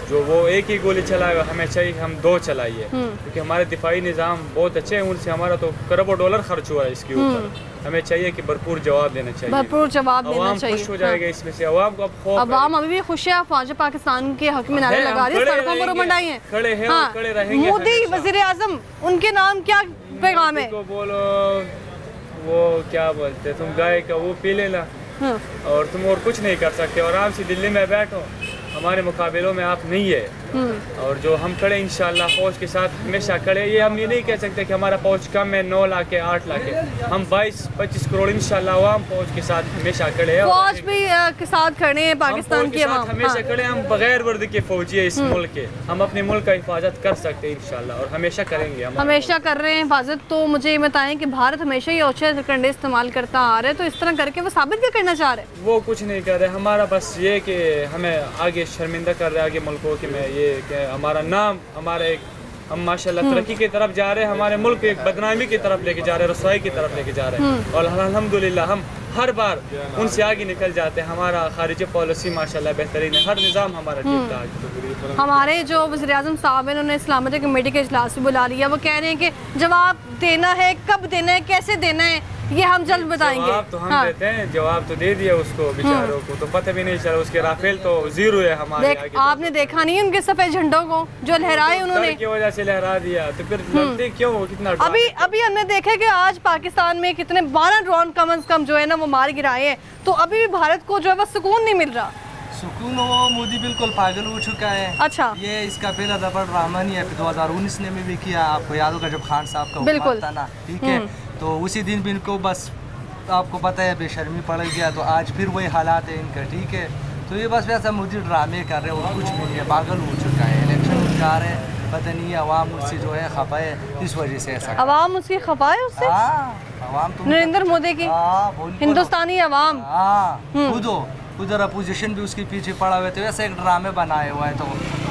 जो वो एक ही गोली चलाए, हमें चाहिए कि हम 2 चलाइए, क्योंकि हमारे दिफाई निज़ाम बहुत अच्छे हैं, उनसे हमारा तो करोड़ों डॉलर खर्च हुआ है इसके ऊपर। हमें चाहिए कि भरपूर जवाब देना चाहिए, भरपूर जवाब देना चाहिए। खुश हो जाएगा इसमें से, अवाम को अब खौफ है। अवाम अभी भी खुश है, अफवाज पाकिस्तान के हक में नारे लगा रही है, सड़कों पर उमड़ आई हैं, खड़े हैं और खड़े रहेंगे। मोदी वजीर आजम, उनके नाम क्या पैगाम है? बोलो वो क्या बोलते, तुम गाय का वो पी लेना और तुम और कुछ नहीं कर सकते, आराम से दिल्ली में बैठो, हमारे मुकाबलों में आप नहीं है। और जो हम खड़े इंशाल्लाह फौज के साथ हमेशा खड़े। ये हम ये नहीं कह सकते कि हमारा फौज कम है, 9 लाख है, 8 लाख है, हम 22-25 करोड़ इंशाल्लाह अवाम फौज के साथ हमेशा खड़े हैं। फौज भी के साथ खड़े हैं, पाकिस्तान की अवाम हमेशा खड़े हैं। हम बगैर वर्दी के फौजी है इस मुल्क के, हम अपने मुल्क का हिफाजत कर सकते हैं इंशाल्लाह, और हमेशा करेंगे, हमेशा कर रहे हैं हिफाजत। तो मुझे ये बताएं कि भारत हमेशा ही औचे कंडे इस्तेमाल करता आ रहा है, तो इस तरह करके वो साबित क्या करना चाह रहे हैं? वो कुछ नहीं कर रहे, हमारा बस ये कि हमें आगे शर्मिंदा कर रहे हैं आगे मुल्कों के में, ये कि हमारा नाम, हमारे हम माशाल्लाह तरक्की की तरफ जा रहे हैं, हमारे मुल्क एक बदनामी की तरफ लेके जा रहे हैं, रसवाई की तरफ लेके जा रहे हैं। और अल्हम्दुलिल्लाह हम हर बार उनसे आगे निकल जाते हैं। हमारा खारिजी पॉलिसी माशाल्लाह बेहतरीन है, हर निज़ाम हमारा ठीक ठाक। हमारे जो वज़ीर आज़म साहब हैं, उन्होंने सलामती कमेटी के इजलास भी बुला लिया। वो कह रहे हैं कि जवाब देना है, कब देना है, कैसे देना है, ये हम जल्द बताएंगे। जवाब तो हम देते हैं, जवाब तो दे दिया उसको, बेचारों को तो पता भी नहीं चला, उसके राफेल तो 0 है हमारे आगे। आपने देखा नहीं उनके सफेद झंडों को जो लहराए उन्होंने, की वजह से लहरा दिया, तो फिर लड़ते क्यों? कितना अभी हमने देखा कि आज पाकिस्तान में कितने 12 ड्रोन कम से कम जो है ना वो मार गिराए हैं, तो अभी भी भारत को जो है वो सुकून नहीं मिल रहा। सुकून वो मोदी बिल्कुल पागल हो चुका है। अच्छा, ये इसका पहला दफा ड्रामा नहीं है, 2019 ने भी किया, आपको याद होगा जब खान साहब का हुकूमत था ना, ठीक है, तो उसी दिन भी इनको बस आपको पता है बेशर्मी पड़ गया, तो आज फिर वही हालात है इनका, ठीक है। तो ये बस वैसा मोदी ड्रामे कर रहे हैं और कुछ भी नहीं है, पागल हो चुका है। इलेक्शन आ रहे हैं, पता नहीं है अवाम उससे जो है खफा है, इस वजह से ऐसा अवाम उसकी खफा है उससे। अवाम तो नरेंद्र मोदी की हिंदुस्तानी अवाम खुद हो, उधर अपोजिशन भी उसके पीछे पड़ा हुआ है, तो ऐसा एक ड्रामे बनाए हुआ है। तो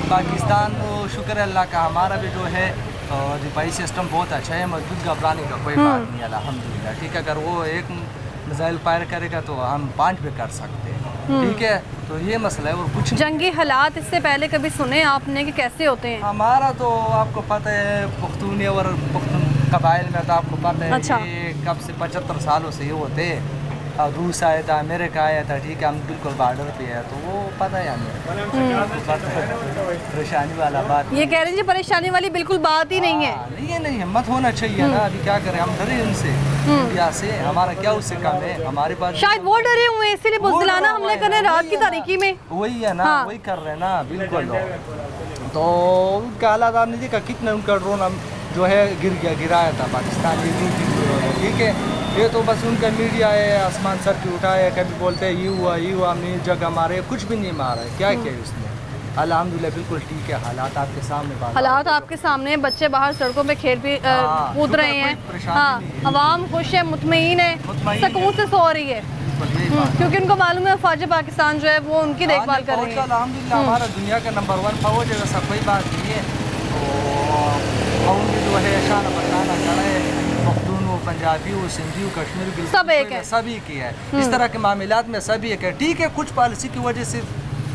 पाकिस्तान को शुक्र है अल्लाह का, हमारा भी जो है दिफाई सिस्टम बहुत अच्छा है, मजबूत, घबराने का कोई बात नहीं अल्हम्दुलिल्लाह, ठीक है। अगर वो एक मिसाइल फायर करेगा तो हम 5 भी कर सकते हैं, ठीक है। तो ये मसला है और कुछ जंगी हालात इससे पहले कभी सुने आपने कि कैसे होते हैं? हमारा तो आपको पता है पुख्तून और पुख्तून कबाइल में तो आपको पता है। अच्छा। ये कब से 75 सालों से ये होते हैं। रूस आया था, अमेरिका आया था, ठीक है, हम बिल्कुल बॉर्डर पे है, तो वो पता है हमें, पता है परेशानी वाला बात। ये कह रहे हैं जी परेशानी वाली बिल्कुल बात ही नहीं है। नहीं हिम्मत होना चाहिए ना, अभी क्या करें, हम डरे उनसे, इंडिया से, हमारा क्या उससे कम है, हमारे पास शायद वो डरे हुए हैं इसीलिए बुज़दिलाना हमले कर रहे हैं रात की तारीकी में। वही है ना, वही कर रहे हैं ना, बिल्कुल। तो उनका हालात आपने देखा, कितना उनका ड्रोन जो है गिराया था पाकिस्तान, ठीक है। ये तो बस उनका मीडिया है, आसमान सर की उठाया, कभी बोलते हैं ये हुआ, हमने जगह मारे, कुछ भी नहीं मारा है, क्या किया उसने। अल्हम्दुलिल्लाह बिल्कुल ठीक है, हालात आपके सामने, हालात आपके सामने, बच्चे बाहर सड़कों पे खेल भी कूद रहे हैं, हाँ, अवाम खुश है, मुतमईन है, सुकून से सो रही है, क्योंकि उनको मालूम है फौज पाकिस्तान जो है वो उनकी देखभाल कर रही है। अल्हम्दुलिल्लाह हमारा दुनिया का नंबर 1 फौज है, वैसा कोई बात नहीं है। तो जो है शान बताना खड़ा है, पंजाबी हो, सिंधी हो, कश्मीरी, सब एक है, सभी की है। इस तरह के मामलात में सभी एक है, ठीक है। कुछ पॉलिसी की वजह से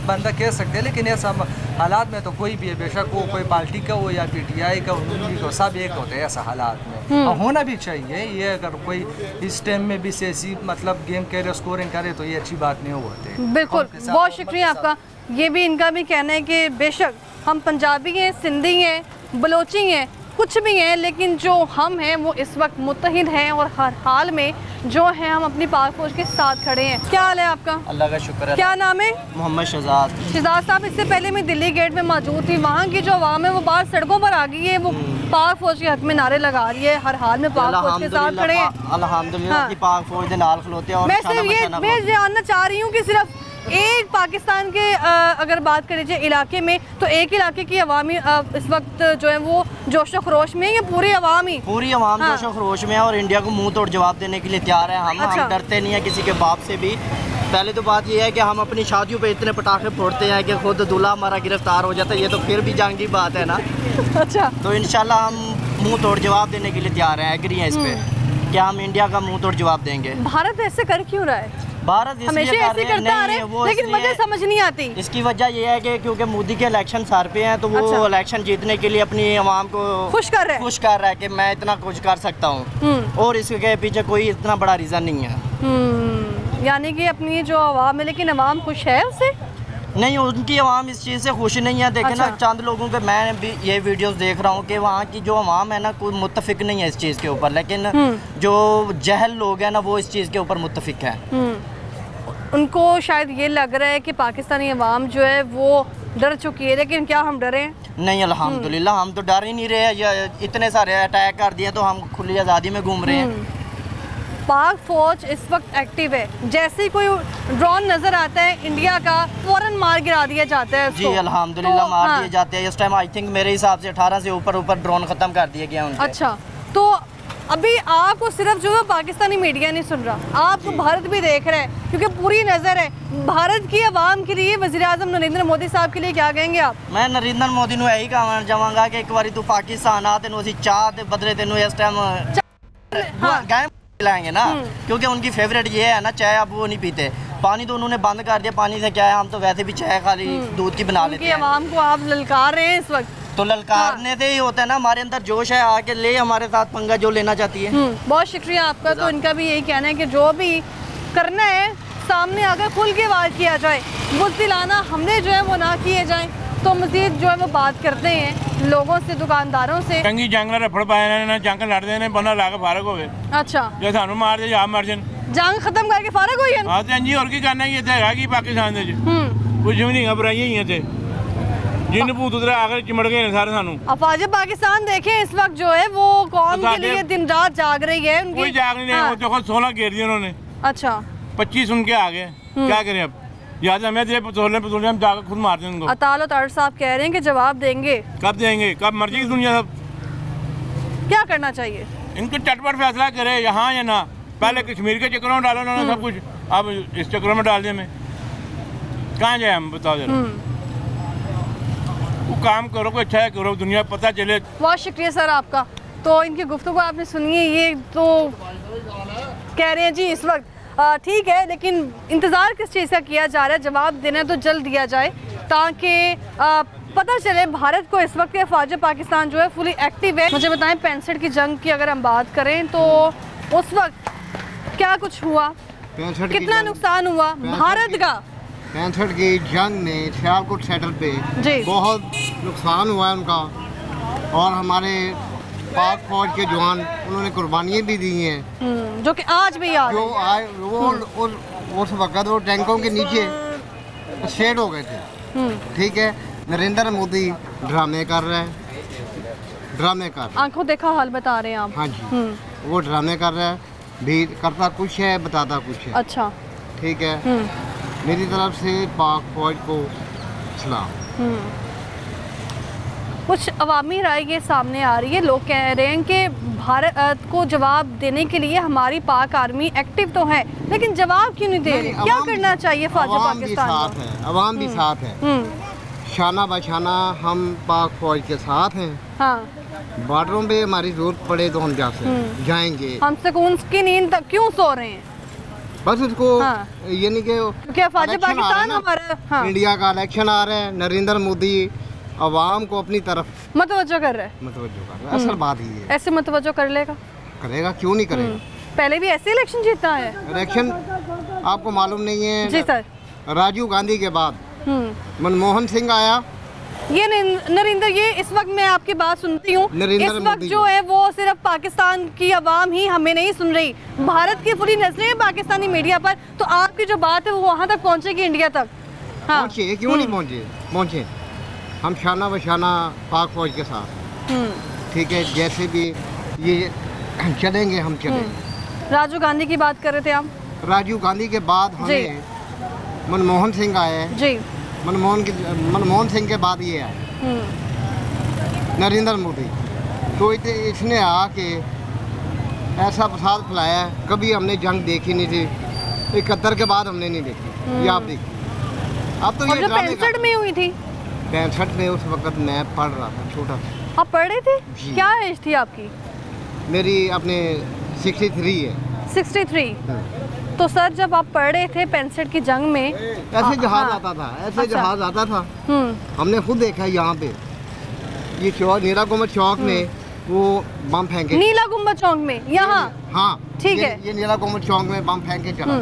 बंदा कह सकते हैं, लेकिन ऐसा हालात में तो कोई भी है, बेशक वो कोई पार्टी का हो या PTI का हो, सब एक होते हैं ऐसा हालात में। और होना भी चाहिए ये, अगर कोई इस टाइम में भी ऐसी मतलब गेम करे, स्कोरिंग करे तो ये अच्छी बात नहीं होती। बिल्कुल, बहुत शुक्रिया आपका। ये भी इनका भी कहना है कि बेशक हम पंजाबी हैं, सिंधी हैं, बलोची हैं, कुछ भी हैं, लेकिन जो हम हैं वो इस वक्त मुत्तहिद हैं और हर हाल में जो है हम अपनी पाक फौज के साथ खड़े हैं। क्या हाल है आपका? अल्लाह का शुक्र है। क्या नाम है? मोहम्मद शहजाद। शहजाद साहब, इससे पहले मैं दिल्ली गेट में मौजूद थी, वहाँ की जो आवाम है वो बाहर सड़कों पर आ गई है, वो पाक फौज के हक में नारे लगा रही है, हर हाल में पाक फौज के साथ खड़े हैं। अल्हम्दुलिल्लाह की पाक फौज के नाल खलोते हैं। और मैं सिर्फ ये मैं जानना चाह रही हूँ कि सिर्फ एक पाकिस्तान के अगर बात करें जाए इलाके में, तो एक इलाके की अवामी इस वक्त जो है वो जोशो खरोश में, या पूरी अवाम ही? पूरी अवाम जोशो खरोश में है और इंडिया को मुंह तोड़ जवाब देने के लिए तैयार है। हम डरते नहीं है किसी के बाप से भी। पहले तो बात यह है कि हम अपनी शादियों पे इतने पटाखे फोड़ते हैं कि खुद दूल्हा हमारा गिरफ्तार हो जाता है, ये तो फिर भी जंग की बात है ना। अच्छा, तो इंशाल्लाह हम मुंह तोड़ जवाब देने के लिए तैयार हैं, एग्री हैं इस पे कि हम इंडिया का मुंह तोड़ जवाब देंगे। भारत ऐसे कर क्यों रहा है? भारत हमेशा ऐसे करता आ रहा है, लेकिन मुझे समझ नहीं आती। इसकी वजह यह है कि क्योंकि मोदी के इलेक्शन सर पे हैं, तो वो इलेक्शन जीतने के लिए अपनी आवाम को खुश कर रहा है कि मैं इतना कुछ कर सकता हूँ, और इसके पीछे कोई इतना बड़ा रीज़न नहीं है। यानी कि अपनी जो आवाम है, लेकिन आवाम खुश है उससे? नहीं, उनकी आवाम इस चीज़ से खुश नहीं है। देखे ना, चंद लोगों के मैं भी ये वीडियोस देख रहा हूँ कि वहाँ की जो आवाम है ना, कोई मुत्तफिक नहीं है इस चीज़ के ऊपर, लेकिन जो जहल लोग हैं ना वो इस चीज़ के ऊपर मुत्तफिक है। उनको शायद ये लग रहा है कि पाकिस्तानी अवाम जो है वो डर चुकी है, लेकिन क्या हम डरे हैं? नहीं, अल्हम्दुलिल्लाह हम तो डर ही नहीं रहे। इतने सारे अटैक कर दिए तो हम खुली आज़ादी में घूम रहे हैं। पाक फौज इस वक्त एक्टिव है, जैसे ही कोई ड्रोन नजर आता है इंडिया का, फौरन मार गिरा दिया जाता है जी। अल्हम्दुलिल्लाह मार दिए जाते हैं। इस टाइम आई थिंक मेरे हिसाब से 18 से ऊपर ड्रोन खत्म कर दिए गए उनके। अच्छा, तो अभी आपको सिर्फ जो है पाकिस्तानी मीडिया नहीं सुन रहा, आपको भारत भी देख रहा है, क्योंकि पूरी नज़र है भारत की आवाम के लिए। वज़ीर आज़म नरेंद्र मोदी साहब के लिए क्या कहेंगे आप? मैं नरेंद्र मोदी को यही कहना चाहूँगा कि एक बार तू पाकिस्तान आ, तेन असी चाह के बदले तेन इस टाइम लाएंगे ना, क्योंकि उनकी फेवरेट ये है ना चाय। अब वो नहीं पीते, पानी तो उन्होंने बंद कर दिया। पानी से क्या है, हम तो वैसे भी चाय खाली दूध की बना लेते हैं। आवाम को आप ललकार रहे हैं इस वक्त। तो ललकारने से ही होता है ना, हमारे अंदर जोश है, आके ले हमारे साथ पंगा जो लेना चाहती है। बहुत शुक्रिया आपका। तो इनका भी यही कहना है कि जो भी करना है सामने आकर खुल के वार किया जाए, बुज़दिलाना हमने जो है वो ना किए जाए। तो मजीद जो है वो बात करते हैं लोगों से, दुकानदारों से। चंगी जंग रफड़ पाए ना, जंग लड़ते हैं बंदा ला के फारग हो गए। अच्छा, जो सानू मार दे आप मर जान, जंग खत्म करके फारग होई है। हां ते जी, और की करना है इथे है कि पाकिस्तान दे कुछ भी नहीं घबराई ही थे, जिन भूत उधर आकर चिमड़ गए ने सारे सानू। अफवाज पाकिस्तान देखें इस वक्त जो है वो कौम के लिए दिन रात जाग रही है। उनकी कोई जाग नहीं है। देखो 16 घेर दिए उन्होंने। अच्छा, 25 उनके आ गए, क्या करें अब? याद हमें पतोले हम जाकर खुद मार देंगे। अताल और साहब कह रहे हैं कि जवाब देंगे। कब देंगे? कब मर्जी की दुनिया। सब क्या करना चाहिए? इनको चटपट फैसला करे, यहाँ या ना। पहले कश्मीर के चक्रों में डालो उन्होंने सब कुछ, अब इस चक्रों में डाल दिया। मैं कहाँ जाए हम, बताओ जरा। वो काम करो, कोई अच्छा है करो, दुनिया पता चले। बहुत शुक्रिया सर आपका। तो इनकी गुफ्तगू आपने सुनी है, ये तो कह रहे हैं जी इस वक्त ठीक है, लेकिन इंतज़ार किस चीज़ का किया जा रहा है? जवाब देना तो जल्द दिया जाए, ताकि पता चले भारत को इस वक्त अफवाज पाकिस्तान जो है फुली एक्टिव है। मुझे बताएं, 65 की जंग की अगर हम बात करें तो उस वक्त क्या कुछ हुआ, कितना नुकसान हुआ भारत का? 65 की जंग में सियालकोट सेक्टर पे बहुत नुकसान हुआ है उनका, और हमारे पाक फौज के जवान उन्होंने कुर्बानियाँ भी दी हैं, जो कि आज भी याद जो आए वो उस वक्त वो टैंकों के नीचे शेड हो गए थे। ठीक है, नरेंद्र मोदी ड्रामे कर रहे हैं, आंखों देखा हाल बता रहे हैं आप। हाँ जी, वो ड्रामे कर रहा है, भी करता कुछ है बताता कुछ है। अच्छा, ठीक है, मेरी तरफ से पाक फौज को सलाम। कुछ अवामी राय ये सामने आ रही है, लोग कह रहे हैं कि भारत को जवाब देने के लिए हमारी पाक आर्मी एक्टिव तो है, लेकिन जवाब क्यों नहीं दे रही? क्या करना चाहिए फौज पाकिस्तान को? अवाम भी साथ है, शाना बशाना हम पाक फौज के साथ हैं। हाँ, बॉर्डरों पे हमारी जरूरत पड़े तो हम जाएंगे। हम सुकून की नींद तक क्यों सो रहे हैं? बस उसको ये नहीं कि क्योंकि अफवाज पाकिस्तान हमारा इंडिया का इलेक्शन आ रहा है, नरेंद्र मोदी अवाम को अपनी तरफ मतवज्जो कर रहा है। असल बात ही है, ऐसे मतवज्जो कर लेगा, करेगा क्यों नहीं करेगा। पहले भी ऐसे इलेक्शन जीता है। इलेक्शन आपको मालूम नहीं है जी सर, राजीव गांधी के बाद मनमोहन सिंह आया, ये नरेंद्र, ये इस वक्त मैं आपकी बात सुनती हूँ, इस वक्त जो है वो सिर्फ पाकिस्तान की आवाम ही हमें नहीं सुन रही, भारत की पूरी नजरें हैं पाकिस्तानी मीडिया पर। तो आपकी जो बात है वो वहाँ तक पहुँचेगी, इंडिया तक। हाँ, पहुँचे क्यों नहीं पहुँचे। हम शाना बशाना पाक फौज के साथ, ठीक है, जैसे भी ये चलेंगे हम चलेंगे। राजीव गांधी की बात कर रहे थे आप। राजीव गांधी के बाद हमें मनमोहन सिंह आए जी, मनमोहन सिंह के बाद ये आए नरेंद्र मोदी। तो इसने आके ऐसा फसाद फैलाया, कभी हमने जंग देखी नहीं थी, 71 के बाद हमने नहीं देखी। ये आप देखिए, अब तो ये 65 में हुई थी। 65 में उस वक्त मैं पढ़ रहा था, छोटा था। आप पढ़ रहे थे? क्या एज थी आपकी? मेरी अपने 63 है। 63। तो सर जब आप पढ़ रहे थे 65 की जंग में, ऐसे जहाज आता था, ऐसे जहाज आता था, हमने खुद देखा है यहाँ पे, ये चौक नीला गुम्बद चौक में वो बम फेंके। नीला गुम्बद चौक में यहाँ? हाँ ठीक है, ये नीला गुम्बद चौक में बम फेंक के चला,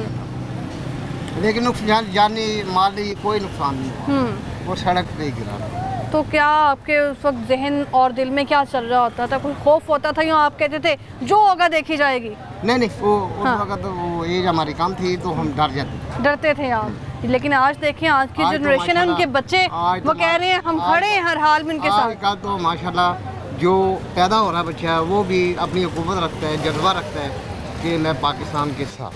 लेकिन नुकसान जानी माली कोई नुकसान नहीं हुआ, वो सड़क पे गिरा। तो क्या आपके उस वक्त जहन और दिल में क्या चल रहा होता था? कोई खौफ होता था या आप कहते थे जो होगा देखी जाएगी? नहीं वो उस वक्त तो वो एज हमारी कम थी तो हम डरते थे आप। लेकिन आज देखें, आज की जनरेशन है, उनके बच्चे वो कह रहे हैं हम खड़े हैं हर हाल में उनके साथ। कल तो माशाल्लाह जो पैदा हो रहा बच्चा है वो भी अपनी हुकूमत रखता है, जज्बा रखता है कि मैं पाकिस्तान के साथ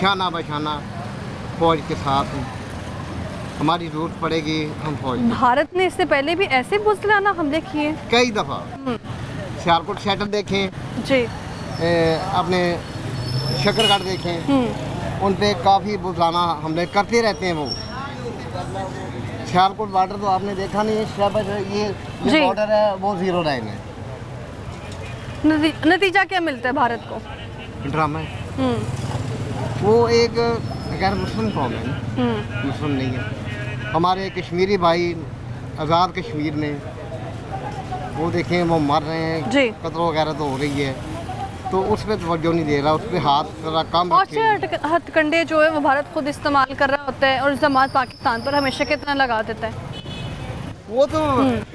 शाना बशाना फौज के साथ हूँ, हमारी जरूरत पड़ेगी हम फौज। भारत ने इससे पहले भी ऐसे बुज़दिलाना हमले किए कई दफ़ा, सियालकोट सेक्टर देखें जी, अपने शकरगढ़ देखें, उन पे काफ़ी बुज़दिलाना हमले करते रहते हैं। वो सियालकोट बॉर्डर तो आपने देखा नहीं है, ये बॉर्डर है वो 0 लाइन है। नतीजा क्या मिलता है भारत को? ड्रामा है। वो एक गैर मुस्लिम कौम है, मुस्लिम नहीं है। हमारे कश्मीरी भाई आज़ाद कश्मीर में वो देखें वो मर रहे हैं, कत्ल वगैरह तो हो रही है, तो उस पर तवज्जो नहीं दे रहा, उस पर हाथ थोड़ा कम। हथकंडे जो है वो भारत खुद इस्तेमाल कर रहा होता है और इल्ज़ामात पाकिस्तान पर हमेशा कितना लगा देता है। वो तो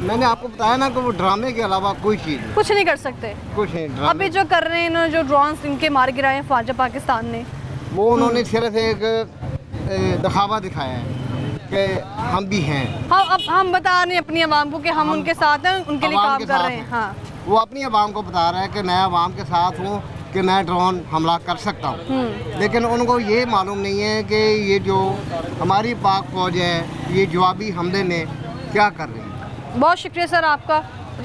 मैंने आपको बताया ना कि वो ड्रामे के अलावा कोई चीज़ कुछ नहीं कर सकते। कुछ नहीं। अभी जो कर रहे हैं जो ड्रोन्स इनके मार गिराए हैं फौज पाकिस्तान ने, वो उन्होंने सिर्फ एक दिखावा दिखाया है कि हम भी हैं। हाँ, अब हम बता रहे हैं अपनी आवाम को कि हम उनके साथ हैं, उनके लिए काम कर रहे हैं। हाँ, वो अपनी आवाम को बता रहा है कि मैं आवाम के साथ हूँ, कि मैं ड्रोन हमला कर सकता हूँ, लेकिन उनको ये मालूम नहीं है कि ये जो हमारी पाक फौज है ये जवाबी हमले में क्या कर रही है। बहुत शुक्रिया सर आपका।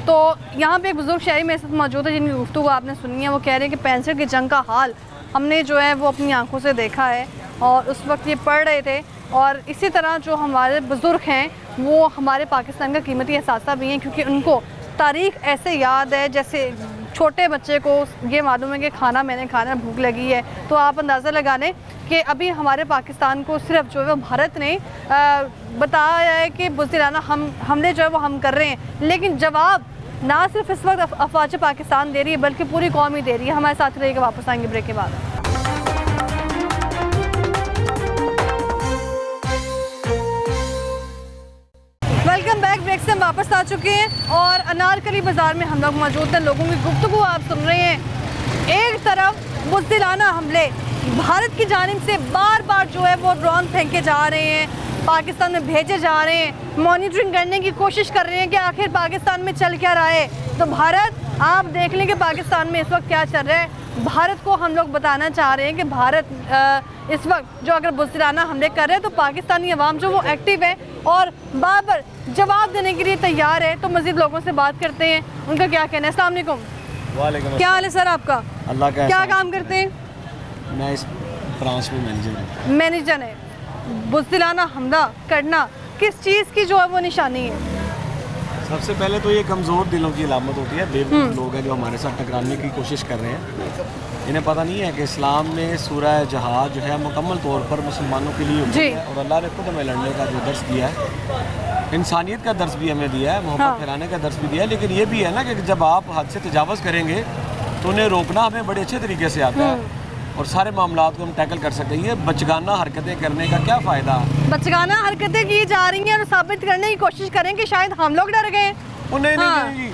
तो यहाँ पे एक बुजुर्ग शहरी मेरे साथ मौजूद है जिनकी गुफ्तगू आपने सुनी है। वो कह रहे हैं कि 65 की जंग का हाल हमने जो है वो अपनी आंखों से देखा है और उस वक्त ये पढ़ रहे थे। और इसी तरह जो हमारे बुज़ुर्ग हैं वो हमारे पाकिस्तान का कीमती एहसास भी हैं, क्योंकि उनको तारीख़ ऐसे याद है जैसे छोटे बच्चे को ये मालूम है कि खाना मैंने खाना, भूख लगी है। तो आप अंदाज़ा लगा लें कि अभी हमारे पाकिस्तान को सिर्फ जो है वो भारत ने बताया है कि बुज़दिलाना हमले जो है वो हम कर रहे हैं, लेकिन जवाब ना सिर्फ इस वक्त अफवाज पाकिस्तान दे रही है बल्कि पूरी कौम ही दे रही है। हमारे साथ रहेगा, वापस आएंगे ब्रेक के बाद। Welcome back. ब्रेक से हम वापस आ चुके हैं और अनारकली बाज़ार में हम लोग मौजूद हैं। लोगों की गुफ्तगू आप सुन रहे हैं। एक तरफ बुज़दिलाना हमले भारत की जानिब से बार बार जो है वो ड्रोन फेंके जा रहे हैं, पाकिस्तान में भेजे जा रहे हैं, मॉनिटरिंग करने की कोशिश कर रहे हैं कि आखिर पाकिस्तान में चल क्या रहा है। तो भारत, आप देख लें कि पाकिस्तान में इस वक्त क्या चल रहा है। भारत को हम लोग बताना चाह रहे हैं कि भारत इस वक्त जो अगर बुज़दिलाना हमले कर रहे हैं तो पाकिस्तानी अवाम जो वो एक्टिव है और बार बार जवाब देने के लिए तैयार है। तो मज़ीद लोगों से बात करते हैं, उनका क्या कहना है। अस्सलाम वालेकुम। वालेकुम। क्या हाल है सर आपका? अल्लाह का। क्या काम करते हैं? मैं इस ब्रांच में मैनेजर है। बुज़दिलाना हमला करना किस चीज़ की जो है वो निशानी है? सबसे पहले तो ये कमज़ोर दिलों की अलामत होती है। बेवकूफ़ लोग हैं जो हमारे साथ टकराने की कोशिश कर रहे हैं। इन्हें पता नहीं है कि इस्लाम में सूरह जहाद जो है मुकम्मल तौर पर मुसलमानों के लिए होती है और अल्लाह ने खुद हमें लड़ने का जो दर्स दिया है, इंसानियत का दर्स भी हमें दिया है, मोहब्बत फैलाने का दर्स भी दिया है। लेकिन ये भी है ना कि जब आप हद से तजावज़ करेंगे तो उन्हें रोकना हमें बड़े अच्छे तरीके से आता है और सारे मामलात को हम टैकल कर सकते हैं। ये बचगाना हरकतें करने का क्या फ़ायदा? बचगाना हरकतें की जा रही हैं और साबित करने की कोशिश करें कि शायद हम लोग डर गए। नहीं जी,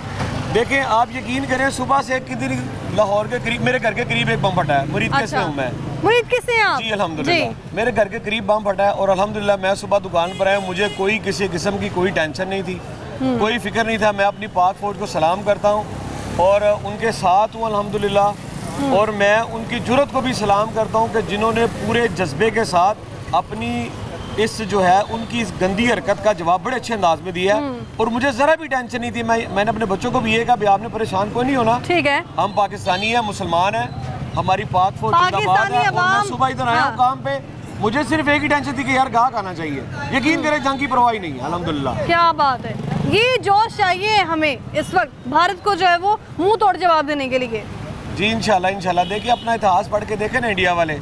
देखें आप यकीन करें, सुबह से किधर लाहौर के करीब मेरे घर के करीब एक बम फटा है। मुरीद कैसे हूँ मैं? मुरीद किससे हैं आप? जी अल्हम्दुलिल्लाह, मेरे घर के करीब बम फटा है और अल्हम्दुलिल्लाह मैं सुबह दुकान पर आया, मुझे कोई किसी किस्म की कोई टेंशन नहीं थी, कोई फिक्र नहीं था। मैं अपनी पाक फौज को सलाम करता हूँ और उनके साथ हूँ अल्हम्दुलिल्लाह। और मैं उनकी जुर्रत को भी सलाम करता हूँ कि जिन्होंने पूरे जज्बे के साथ अपनी इस जो है उनकी इस गंदी हरकत का जवाब बड़े अच्छे अंदाज में दिया है और मुझे ज़रा भी टेंशन नहीं थी। मैंने अपने बच्चों को भी ये कहा, आपने परेशान कोई नहीं होना, ठीक है, हम पाकिस्तानी हैं, मुसलमान हैं, हमारी पाक फौज जिंदाबाद है। और मैं सुबह इधर आया हूँ काम पे, मुझे सिर्फ एक ही टेंशन थी कि यार गाहक आना चाहिए। यकीन करें जंग की परवाही नहीं है अल्हम्दुलिल्लाह। क्या बात है, ये जोश चाहिए हमें इस वक्त भारत को जो है वो मुंह तोड़ जवाब देने के लिए। जी इंशाल्लाह देखिए, अपना इतिहास पढ़ के देखे ना, इंडिया वाले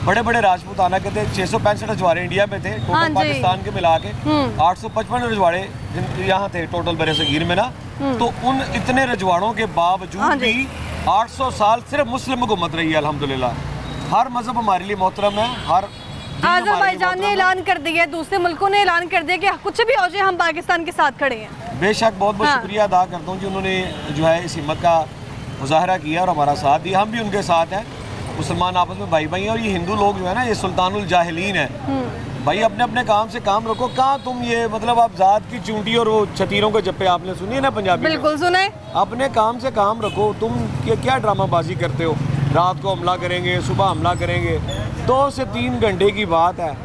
बड़े बड़े राजपूताना के थे, 665 रजवाड़े इंडिया में थे टोटल, पाकिस्तान के मिला के 855 रजवाड़े यहाँ थे टोटल बरे सगीर में ना। तो उन इतने रजवाड़ों के बावजूद भी 800 साल सिर्फ मुस्लिम हुकूमत रही है अल्हम्दुलिल्लाह। हर मजहब हमारे लिए मोहतरम है। हर अज़रबैजान ने ऐलान कर दिया है, दूसरे मुल्कों ने ऐलान कर दिया कि कुछ भी हो जाए हम पाकिस्तान के साथ खड़े हैं। बेशक बहुत बहुत शुक्रिया अदा करता हूँ कि उन्होंने जो है इस हिम्मत का मुजाहरा किया और हमारा साथ दिया। हम भी उनके साथ हैं, मुसलमान आपस में भाई भाई हैं। और ये हिंदू लोग जो है ना, ये सुल्तानुल जाहिलीन है भाई, अपने अपने काम से काम रखो। कहाँ तुम ये मतलब आप जात की चूंटी और वो छतीरों के जप्पे आपने सुनी है ना पंजाबी? बिल्कुल सुने। अपने काम से काम रखो। तुम क्या ड्रामाबाजी करते हो? रात को हमला करेंगे, सुबह हमला करेंगे, 2 से 3 घंटे की बात है।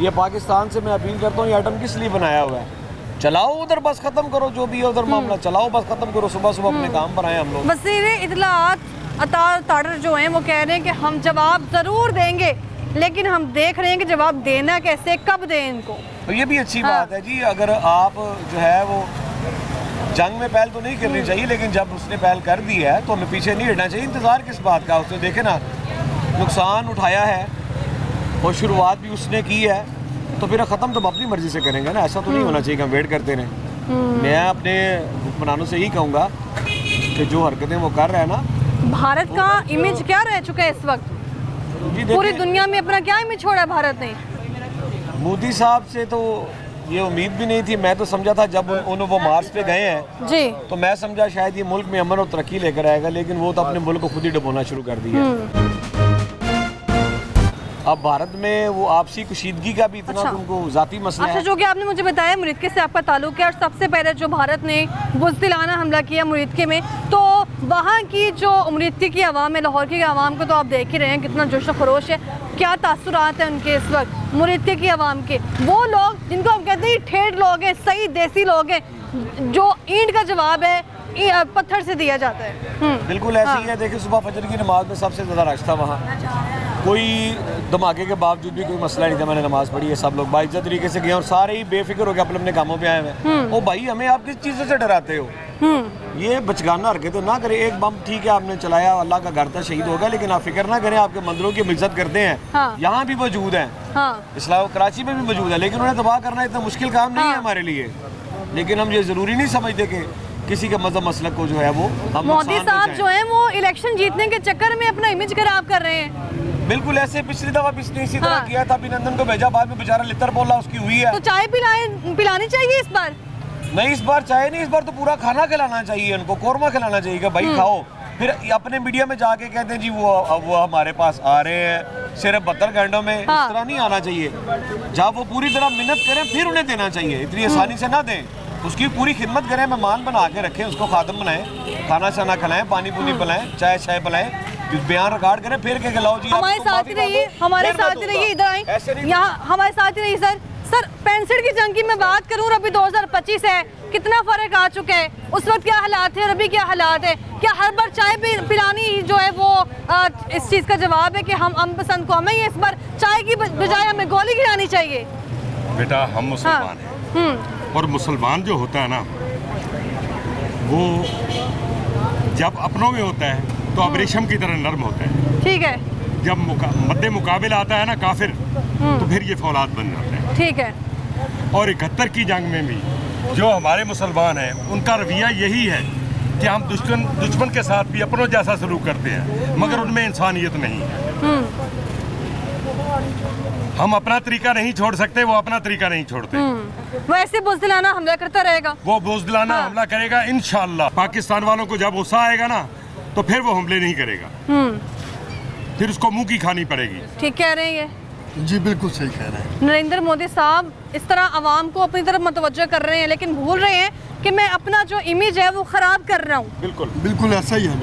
ये पाकिस्तान से मैं अपील करता हूँ, ये आइटम किस लिए बनाया हुआ है? चलाओ उधर, बस खत्म करो जो भी है उधर मामला, चलाओ बस खत्म करो। सुबह सुबह अपने काम पर आए हम लोग। वज़ीर इत्तलाआत अतार ताडर जो हैं वो कह रहे हैं कि हम जवाब ज़रूर देंगे, लेकिन हम देख रहे हैं कि जवाब देना कैसे, कब दें इनको। तो ये भी अच्छी बात है जी। अगर आप जो है वो जंग में पहल तो नहीं करनी चाहिए, लेकिन जब उसने पहल कर दी है तो हमें पीछे नहीं हटना चाहिए। इंतज़ार किस बात का? उसने देखे ना नुकसान उठाया है और शुरुआत भी उसने की है, तो फिर ख़त्म तो अपनी मर्जी से करेंगे ना। ऐसा तो नहीं होना चाहिए कि हम वेट करते रहें। मैं अपने हुक्मरानों से यही कहूँगा कि जो हरकतें वो कर रहे हैं ना, भारत का इमेज क्या रह चुका है इस वक्त? पूरी दुनिया में अपना क्या इमेज छोड़ा है भारत ने? मोदी साहब से तो ये उम्मीद भी नहीं थी। मैं तो समझा था जब वो मार्स पे गए हैं जी, तो मैं समझा शायद ये मुल्क में अमन और तरक्की लेकर आएगा, लेकिन वो तो अपने मुल्क को खुद ही डुबोना शुरू कर दिया। अब भारत में वो आपसी कुशीदगी का भी इतना तुमको जाती मसला है। जो कि आपने मुझे बताया मुरीदके से आपका ताल्लुक है और सबसे पहले जो भारत ने बुज़दिलाना हमला किया मुरीदके में, तो वहाँ की जो मुरीदके की आवाम है, लाहौर की आवाम को तो आप देख ही रहे हैं कितना जोश खरोश है, क्या तासुरात हैं उनके इस वक्त मुरीदके की आवाम के। वो लोग जिनको हम कहते हैं ठेठ लोग हैं, सही देसी लोग हैं, जो ईंट का जवाब है पत्थर से दिया जाता है। बिल्कुल ऐसे ही है। देखिए सुबह फजर की नमाज में सबसे ज़्यादा रश था वहाँ, कोई धमाके के बावजूद भी कोई मसला नहीं था। मैंने नमाज पढ़ी है, सब लोग बाइज्जत तरीके से गए और सारे ही बेफिक्र हो के अपने अपने कामों पे आए हुए। ओ भाई, हमें आप किस चीज़ से डराते हो? ये बचगाना हरकतें ना करें। एक बम ठीक है आपने चलाया, अल्लाह का घर था, शहीद होगा, लेकिन आप फिक्र ना करें, आपके मंदिरों की इज्जत करते हैं, यहाँ भी मौजूद हैं, इस्लाम कराची में भी मौजूद है, लेकिन उन्हें तबाह करना इतना मुश्किल काम नहीं है हमारे लिए। लेकिन हम ये ज़रूरी नहीं समझते कि किसी के मजहब मसलक को जो है वो हम मोदी साहब जो है वो इलेक्शन जीतने के चक्कर में अपना इमेज खराब कर रहे हैं। बिल्कुल ऐसे पिछली दफा भी इसी तरह किया था। अभिनंदन को भेजा, बाद में बेचारा लितर बोला उसकी हुई है। तो चाय पिलानी चाहिए इस बार? नहीं, इस बार चाय नहीं, इस बार तो पूरा खाना खिलाना चाहिए उनको, कोरमा खिलाना चाहिए कि भाई खाओ। फिर अपने मीडिया में जाके कहते हैं जी वो हमारे पास आ रहे हैं सिर्फ 72 घंटों में। इस तरह नहीं आना चाहिए। जब वो पूरी तरह मेहनत करें फिर उन्हें देना चाहिए, इतनी आसानी से ना दें। उसकी पूरी खिदमत करें, मेहमान बना के रखें, उसको खादम बनाएं, खाना शाना खिलाएं, पानी पुनी पिलाएं, चाय शाय पिलाएं, बयान रिकॉर्ड करें, फिर के खिलाओ जी। हमारे साथ ही रहिए, हमारे साथ ही रहिए, इधर आए यहाँ हमारे साथ ही रहिए। सर 65 की जंग की मैं बात करूँ, अभी 2025 है, कितना फर्क आ चुका है। उस वक्त क्या हालात थे और अभी क्या हालात है? क्या हर बार चाय पिलानी जो है वो इस चीज़ का जवाब है कि हम पसंद कौम है? इस बार चाय की बजाय हमें गोली गिरानी चाहिए? बेटा हम मुसलमान हैं, और मुसलमान जो होता है ना, वो जब अपनों में होता है तो अब रेशम की तरह नरम होता है। ठीक है। जब मद्दे मुकाबिल आता है ना काफिर, तो फिर ये फौलाद बन जाता है। ठीक है। और 71 की जंग में भी जो हमारे मुसलमान हैं, उनका रवैया यही है कि हम दुश्मन के साथ भी अपनों जैसा सलूक करते हैं, मगर उनमें इंसानियत नहीं है। हम अपना तरीका नहीं छोड़ सकते, वो अपना तरीका नहीं छोड़ते। वो ऐसे बुज़दिलाना हमला करता रहेगा, वो बुज़दिलाना हमला करेगा इंशाअल्लाह। पाकिस्तान वालों को जब गुस्सा आएगा ना, तो फिर वो हमले नहीं करेगा, फिर उसको मुंह की खानी पड़ेगी। ठीक कह रहे हैं ये। जी बिल्कुल सही कह रहे हैं। नरेंद्र मोदी साहब इस तरह आवाम को अपनी तरफ मुतवज्जो कर रहे हैं, लेकिन भूल रहे हैं कि मैं अपना जो इमेज है वो खराब कर रहा हूँ। बिल्कुल बिल्कुल ऐसा ही है।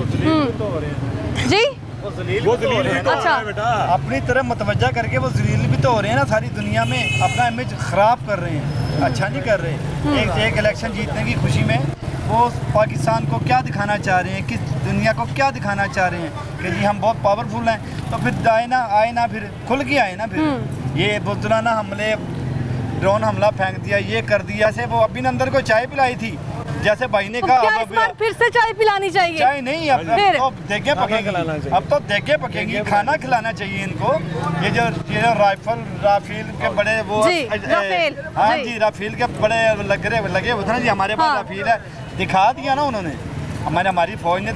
जी वो जलील अच्छा अपनी तरफ मुतवज्जा करके वो जलील भी तो हो रहे हैं ना, सारी दुनिया में अपना इमेज खराब कर रहे हैं, अच्छा नहीं कर रहे। एक इलेक्शन जीतने की खुशी में वो पाकिस्तान को क्या दिखाना चाह रहे हैं, किस दुनिया को क्या दिखाना चाह रहे हैं कि जी हम बहुत पावरफुल हैं। तो फिर आए ना फिर खुल के आए ना, फिर ये बुज़दिलाना हमले, ड्रोन हमला फेंक दिया, ये कर दिया। ऐसे वो अभिनंदन को चाय पिलाई थी, जैसे भाई ने कहा क्या इस बार फिर से चाय पिलानी चाहिए? चाय नहीं, अब तो देगे पकेगी, अब तो देगे पकेगी, खाना खिलाना चाहिए इनको। ये जो राफेल के बड़े वो हाँ जी राफेल के बड़े लगे हुए थे ना जी, हमारे पास राफेल है, दिखा दिया ना उन्होंने, हमारी फौज ने,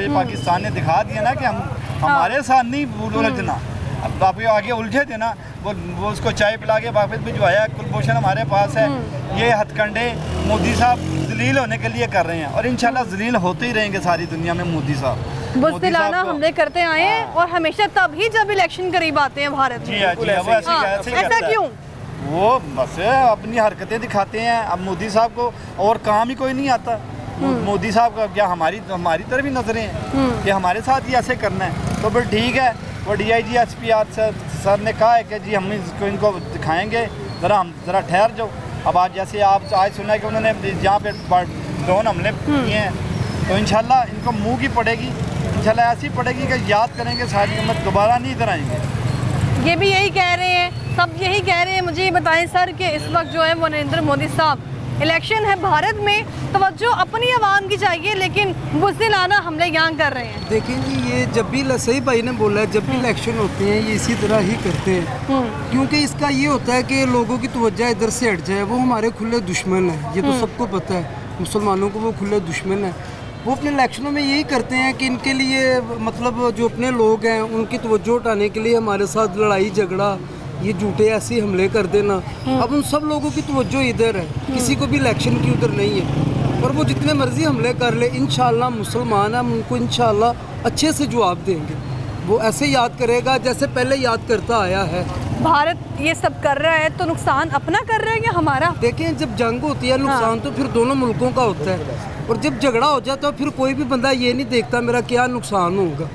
पाकिस्तान ने दिखा दिया ना कि हम हमारे साथ नहीं उलझना। अब आप आगे उलझे थे ना, वो उसको चाय पिला के वापस भी जो आया। कुलभूषण हमारे पास है, ये हथकंडे मोदी साहब जलील होने के लिए कर रहे हैं, और इंशाल्लाह जलील होते ही रहेंगे सारी दुनिया में मोदी साहब। बुज़दिलाना हमले करते आए हैं और हमेशा तभी जब इलेक्शन करीब आते हैं भारत में। ऐसा क्यों? वो बस अपनी हरकतें दिखाते हैं। अब मोदी साहब को और काम ही कोई नहीं आता। मोदी साहब का क्या हमारी तरफ ही नजरें हैं कि हमारे साथ ही ऐसे करना है। तो फिर ठीक है, वो DIG SP सर ने कहा है कि जी हम इनको दिखाएंगे, ज़रा ठहर जाओ। अब आज जैसे आप आज सुना है कि उन्होंने जहाँ पे ड्रोन हमले किए हैं, तो इंशाल्लाह इनको मुंह की पड़ेगी, इंशाल्लाह ऐसी पड़ेगी कि याद करेंगे सारी उम्र, दोबारा नहीं इधर आएंगे। ये भी यही कह रहे हैं, सब यही कह रहे हैं। मुझे ये बताएं सर कि इस वक्त जो है वो नरेंद्र मोदी साहब, इलेक्शन है भारत में, तवज्जो अपनी आवाम की चाहिए, लेकिन बुज़दिलाना हमले यहाँ कर रहे हैं। देखिए जी, ये जब भी सही भाई ने बोला है, जब भी इलेक्शन होते हैं ये इसी तरह ही करते हैं, क्योंकि इसका ये होता है कि लोगों की तवज्जो इधर से हट जाए। वो हमारे खुले दुश्मन है, ये तो सबको पता है, मुसलमानों को वो खुले दुश्मन है। वो अपने इलेक्शनों में यही करते हैं कि इनके लिए मतलब जो अपने लोग हैं उनकी तवज्जो उठाने के लिए हमारे साथ लड़ाई झगड़ा, ये झूठे ऐसे हमले कर देना। अब उन सब लोगों की तवज्जो इधर है, किसी को भी इलेक्शन की उधर नहीं है। और वो जितने मर्जी हमले कर ले, इंशाल्लाह मुसलमान हम उनको इंशाल्लाह अच्छे से जवाब देंगे। वो ऐसे याद करेगा जैसे पहले याद करता आया है। भारत ये सब कर रहा है तो नुकसान अपना कर रहा है या हमारा? देखें, जब जंग होती है नुकसान तो फिर दोनों मुल्कों का होता है, और जब झगड़ा हो जाता है फिर कोई भी बंदा ये नहीं देखता मेरा क्या नुकसान होगा।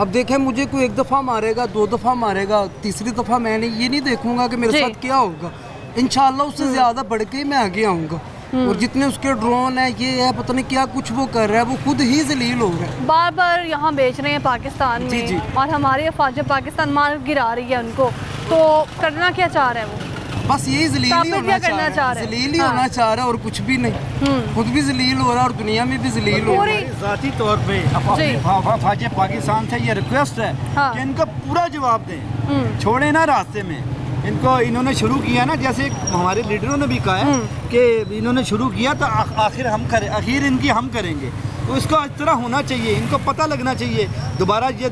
अब देखें, मुझे कोई एक दफ़ा मारेगा, 2 दफ़ा मारेगा, तीसरी दफ़ा मैंने ये नहीं देखूंगा कि मेरे साथ क्या होगा। इंशाल्लाह उससे ज़्यादा बढ़ के मैं आगे आऊँगा। और जितने उसके ड्रोन है, ये है, पता नहीं क्या कुछ वो कर रहा है, वो खुद ही जलील हो रहा है। बार बार यहाँ बेच रहे हैं पाकिस्तान में, और हमारी अफवाज पाकिस्तान मार गिरा रही है उनको, तो करना क्या चाह रहा है वो? बस यही जलील ही होना चाह रहा है, जलील ही होना चाह रहा है और कुछ भी नहीं। खुद भी जलील हो रहा है और दुनिया में भी जलील हो रहा है। ज़ाती तौर पे अफवाज पाकिस्तान से ये रिक्वेस्ट है कि इनका पूरा जवाब दें, छोड़े ना रास्ते में इनको। इन्होंने शुरू किया ना, जैसे हमारे लीडरों ने भी कहा है कि इन्होंने शुरू किया तो आखिर इनकी हम करेंगे। तो इसको इस तरह होना चाहिए, इनको पता लगना चाहिए, दोबारा ये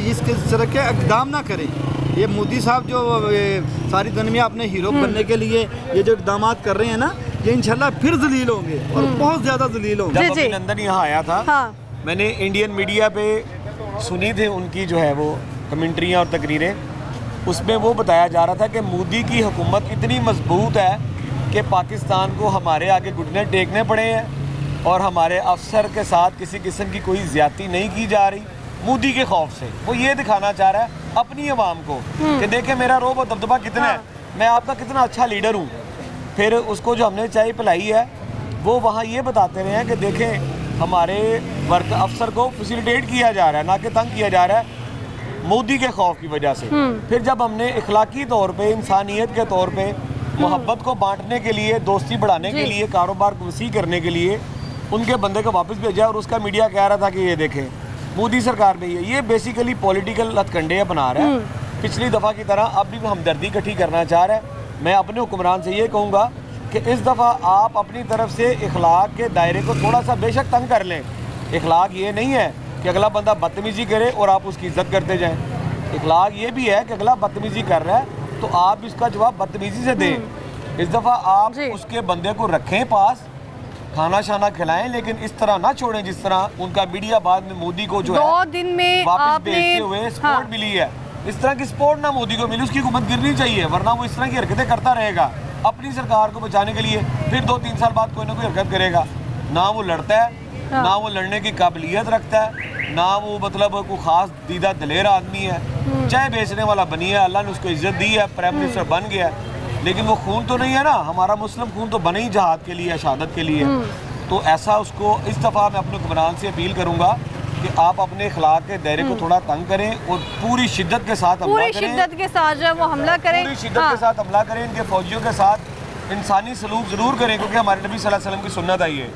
इसके तरह के इक़दाम ना करें। ये मोदी साहब जो सारी दुनिया अपने हीरो बनने के लिए ये जो इक़दाम कर रहे हैं ना, ये इंशाल्लाह फिर जलील होंगे और बहुत ज़्यादा जलील होंगे। जब अभिनंदन यहाँ आया था, मैंने इंडियन मीडिया पे सुनी थी उनकी जो है वो कमेंट्रियाँ और तकरीरें, उसमें वो बताया जा रहा था कि मोदी की हुकूमत इतनी मजबूत है कि पाकिस्तान को हमारे आगे घुटने टेकने पड़े हैं और हमारे अफसर के साथ किसी किस्म की कोई ज़्यादती नहीं की जा रही मोदी के खौफ से। वो ये दिखाना चाह रहा है अपनी आवाम को कि देखें मेरा रोब और दबदबा कितना है, मैं आपका कितना अच्छा लीडर हूँ। फिर उसको जो हमने चाय पिलाई है वो वहाँ ये बताते रहे हैं कि देखें हमारे वर्क अफसर को फैसिलिटेट किया जा रहा है, ना कि तंग किया जा रहा है मोदी के खौफ की वजह से। फिर जब हमने इखलाकी तौर पे, इंसानियत के तौर पे मोहब्बत को बांटने के लिए, दोस्ती बढ़ाने के लिए, कारोबार को वसी करने के लिए उनके बंदे को वापस भेजा और उसका मीडिया कह रहा था कि ये देखें मोदी सरकार ने ये बेसिकली पॉलिटिकल हथकंडे बना रहा है। पिछली दफ़ा की तरह अब भी हमदर्दी इकट्ठी करना चाह रहा है। मैं अपने हुक्मरान से ये कहूँगा कि इस दफ़ा आप अपनी तरफ से इखलाक के दायरे को थोड़ा सा बेशक तंग कर लें। इखलाक ये नहीं है कि अगला बंदा बदतमीज़ी करे और आप उसकी इज्जत करते जाएं। इखलाक ये भी है कि अगला बदतमीज़ी कर रहा है तो आप इसका जवाब बदतमीज़ी से दें। इस दफ़ा आप उसके बंदे को रखें पास, खाना शाना खिलाएं, लेकिन इस तरह ना छोड़ें जिस तरह उनका मीडिया बाद में मोदी को जो 2 दिन में वापस भेजते हुए सपोर्ट मिली है। इस तरह की सपोर्ट ना मोदी को मिली, उसकी हुकूमत गिरनी चाहिए, वरना वो इस तरह की हरकतें करता रहेगा अपनी सरकार को बचाने के लिए। फिर 2-3 साल बाद कोई ना कोई हरकत करेगा। ना वो लड़ता है, ना वो लड़ने की काबिलियत रखता है, ना वो मतलब कोई खास दीदा दलेर आदमी है। चाय बेचने वाला बनी है, अल्लाह ने उसको इज्जत दी है, प्राइम मिनिस्टर बन गया है, लेकिन वो खून तो नहीं है ना। हमारा मुस्लिम खून तो बने ही जहाद के लिए, शहादत के लिए। तो ऐसा उसको इस दफ़ा मैं अपने हुक्मरान से अपील करूँगा कि आप अपने इखलाक के दायरे को थोड़ा तंग करें और पूरी शिद्दत के साथ हमला करें। पूरी शिद्दत के साथ जो है वो हमला करें, पूरी शिद्दत के साथ हमला करें। इनके फौजियों के साथ इंसानी सलूक ज़रूर करें, क्योंकि हमारे नबी सल्लल्लाहु अलैहि वसल्लम की सुन्नत आई है,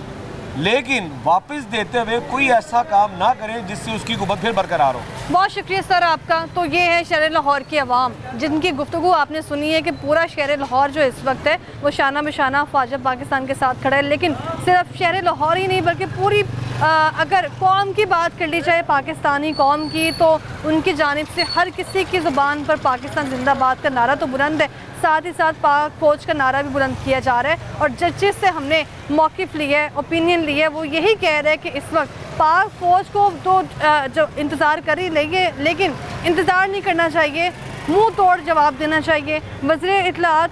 लेकिन वापस देते हुए कोई ऐसा काम ना करें जिससे उसकी हुकूमत फिर बरकरार हो। बहुत शुक्रिया सर आपका। तो ये है शहर लाहौर की आवाम जिनकी गुफ्तगू आपने सुनी है कि पूरा शहर लाहौर जो इस वक्त है वो शाना बशाना अफवाज पाकिस्तान के साथ खड़ा है। लेकिन सिर्फ शहर लाहौर ही नहीं बल्कि पूरी अगर कौम की बात कर ली जाए, पाकिस्तानी कौम की, तो उनकी जानिब से हर किसी की ज़ुबान पर पाकिस्तान जिंदाबाद का नारा तो बुलंद है, साथ ही साथ पाक फ़ौज का नारा भी बुलंद किया जा रहा है। और जिस से हमने मौक़िफ़ लिया है, ओपिनियन लिया है, वो यही कह रहे हैं कि इस वक्त पाक फ़ौज को तो जो इंतज़ार कर ही लेंगे, लेकिन इंतज़ार नहीं करना चाहिए, मुंह तोड़ जवाब देना चाहिए। वज़ीर इत्तलात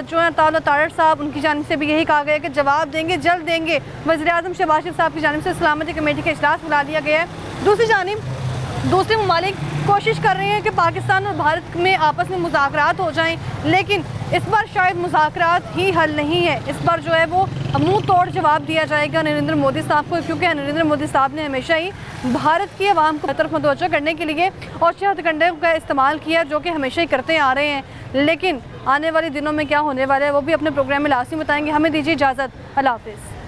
जो है तारड़ साहब, उनकी जानिब से भी यही कहा गया है कि जवाब देंगे, जल्द देंगे। वज़ीर-ए-आज़म शहबाज शरीफ साहब की जानिब से सलामती कमेटी का इजलास बुला लिया गया है। दूसरी जानिब दूसरे ममालिक कोशिश कर रहे हैं कि पाकिस्तान और भारत में आपस में मुज़ाकरात हो जाएं, लेकिन इस बार शायद मुज़ाकरात ही हल नहीं है। इस बार जो है वो मुंह तोड़ जवाब दिया जाएगा नरेंद्र मोदी साहब को, क्योंकि नरेंद्र मोदी साहब ने हमेशा ही भारत की आवाम को तरफ मुतवज्जो करने के लिए और हथकंडे का इस्तेमाल किया, जो कि हमेशा ही करते आ रहे हैं। लेकिन आने वाले दिनों में क्या होने वाला है वो भी अपने प्रोग्राम में लाज़मी बताएंगे। हमें दीजिए इजाज़त, अल्लाह हाफ़िज़।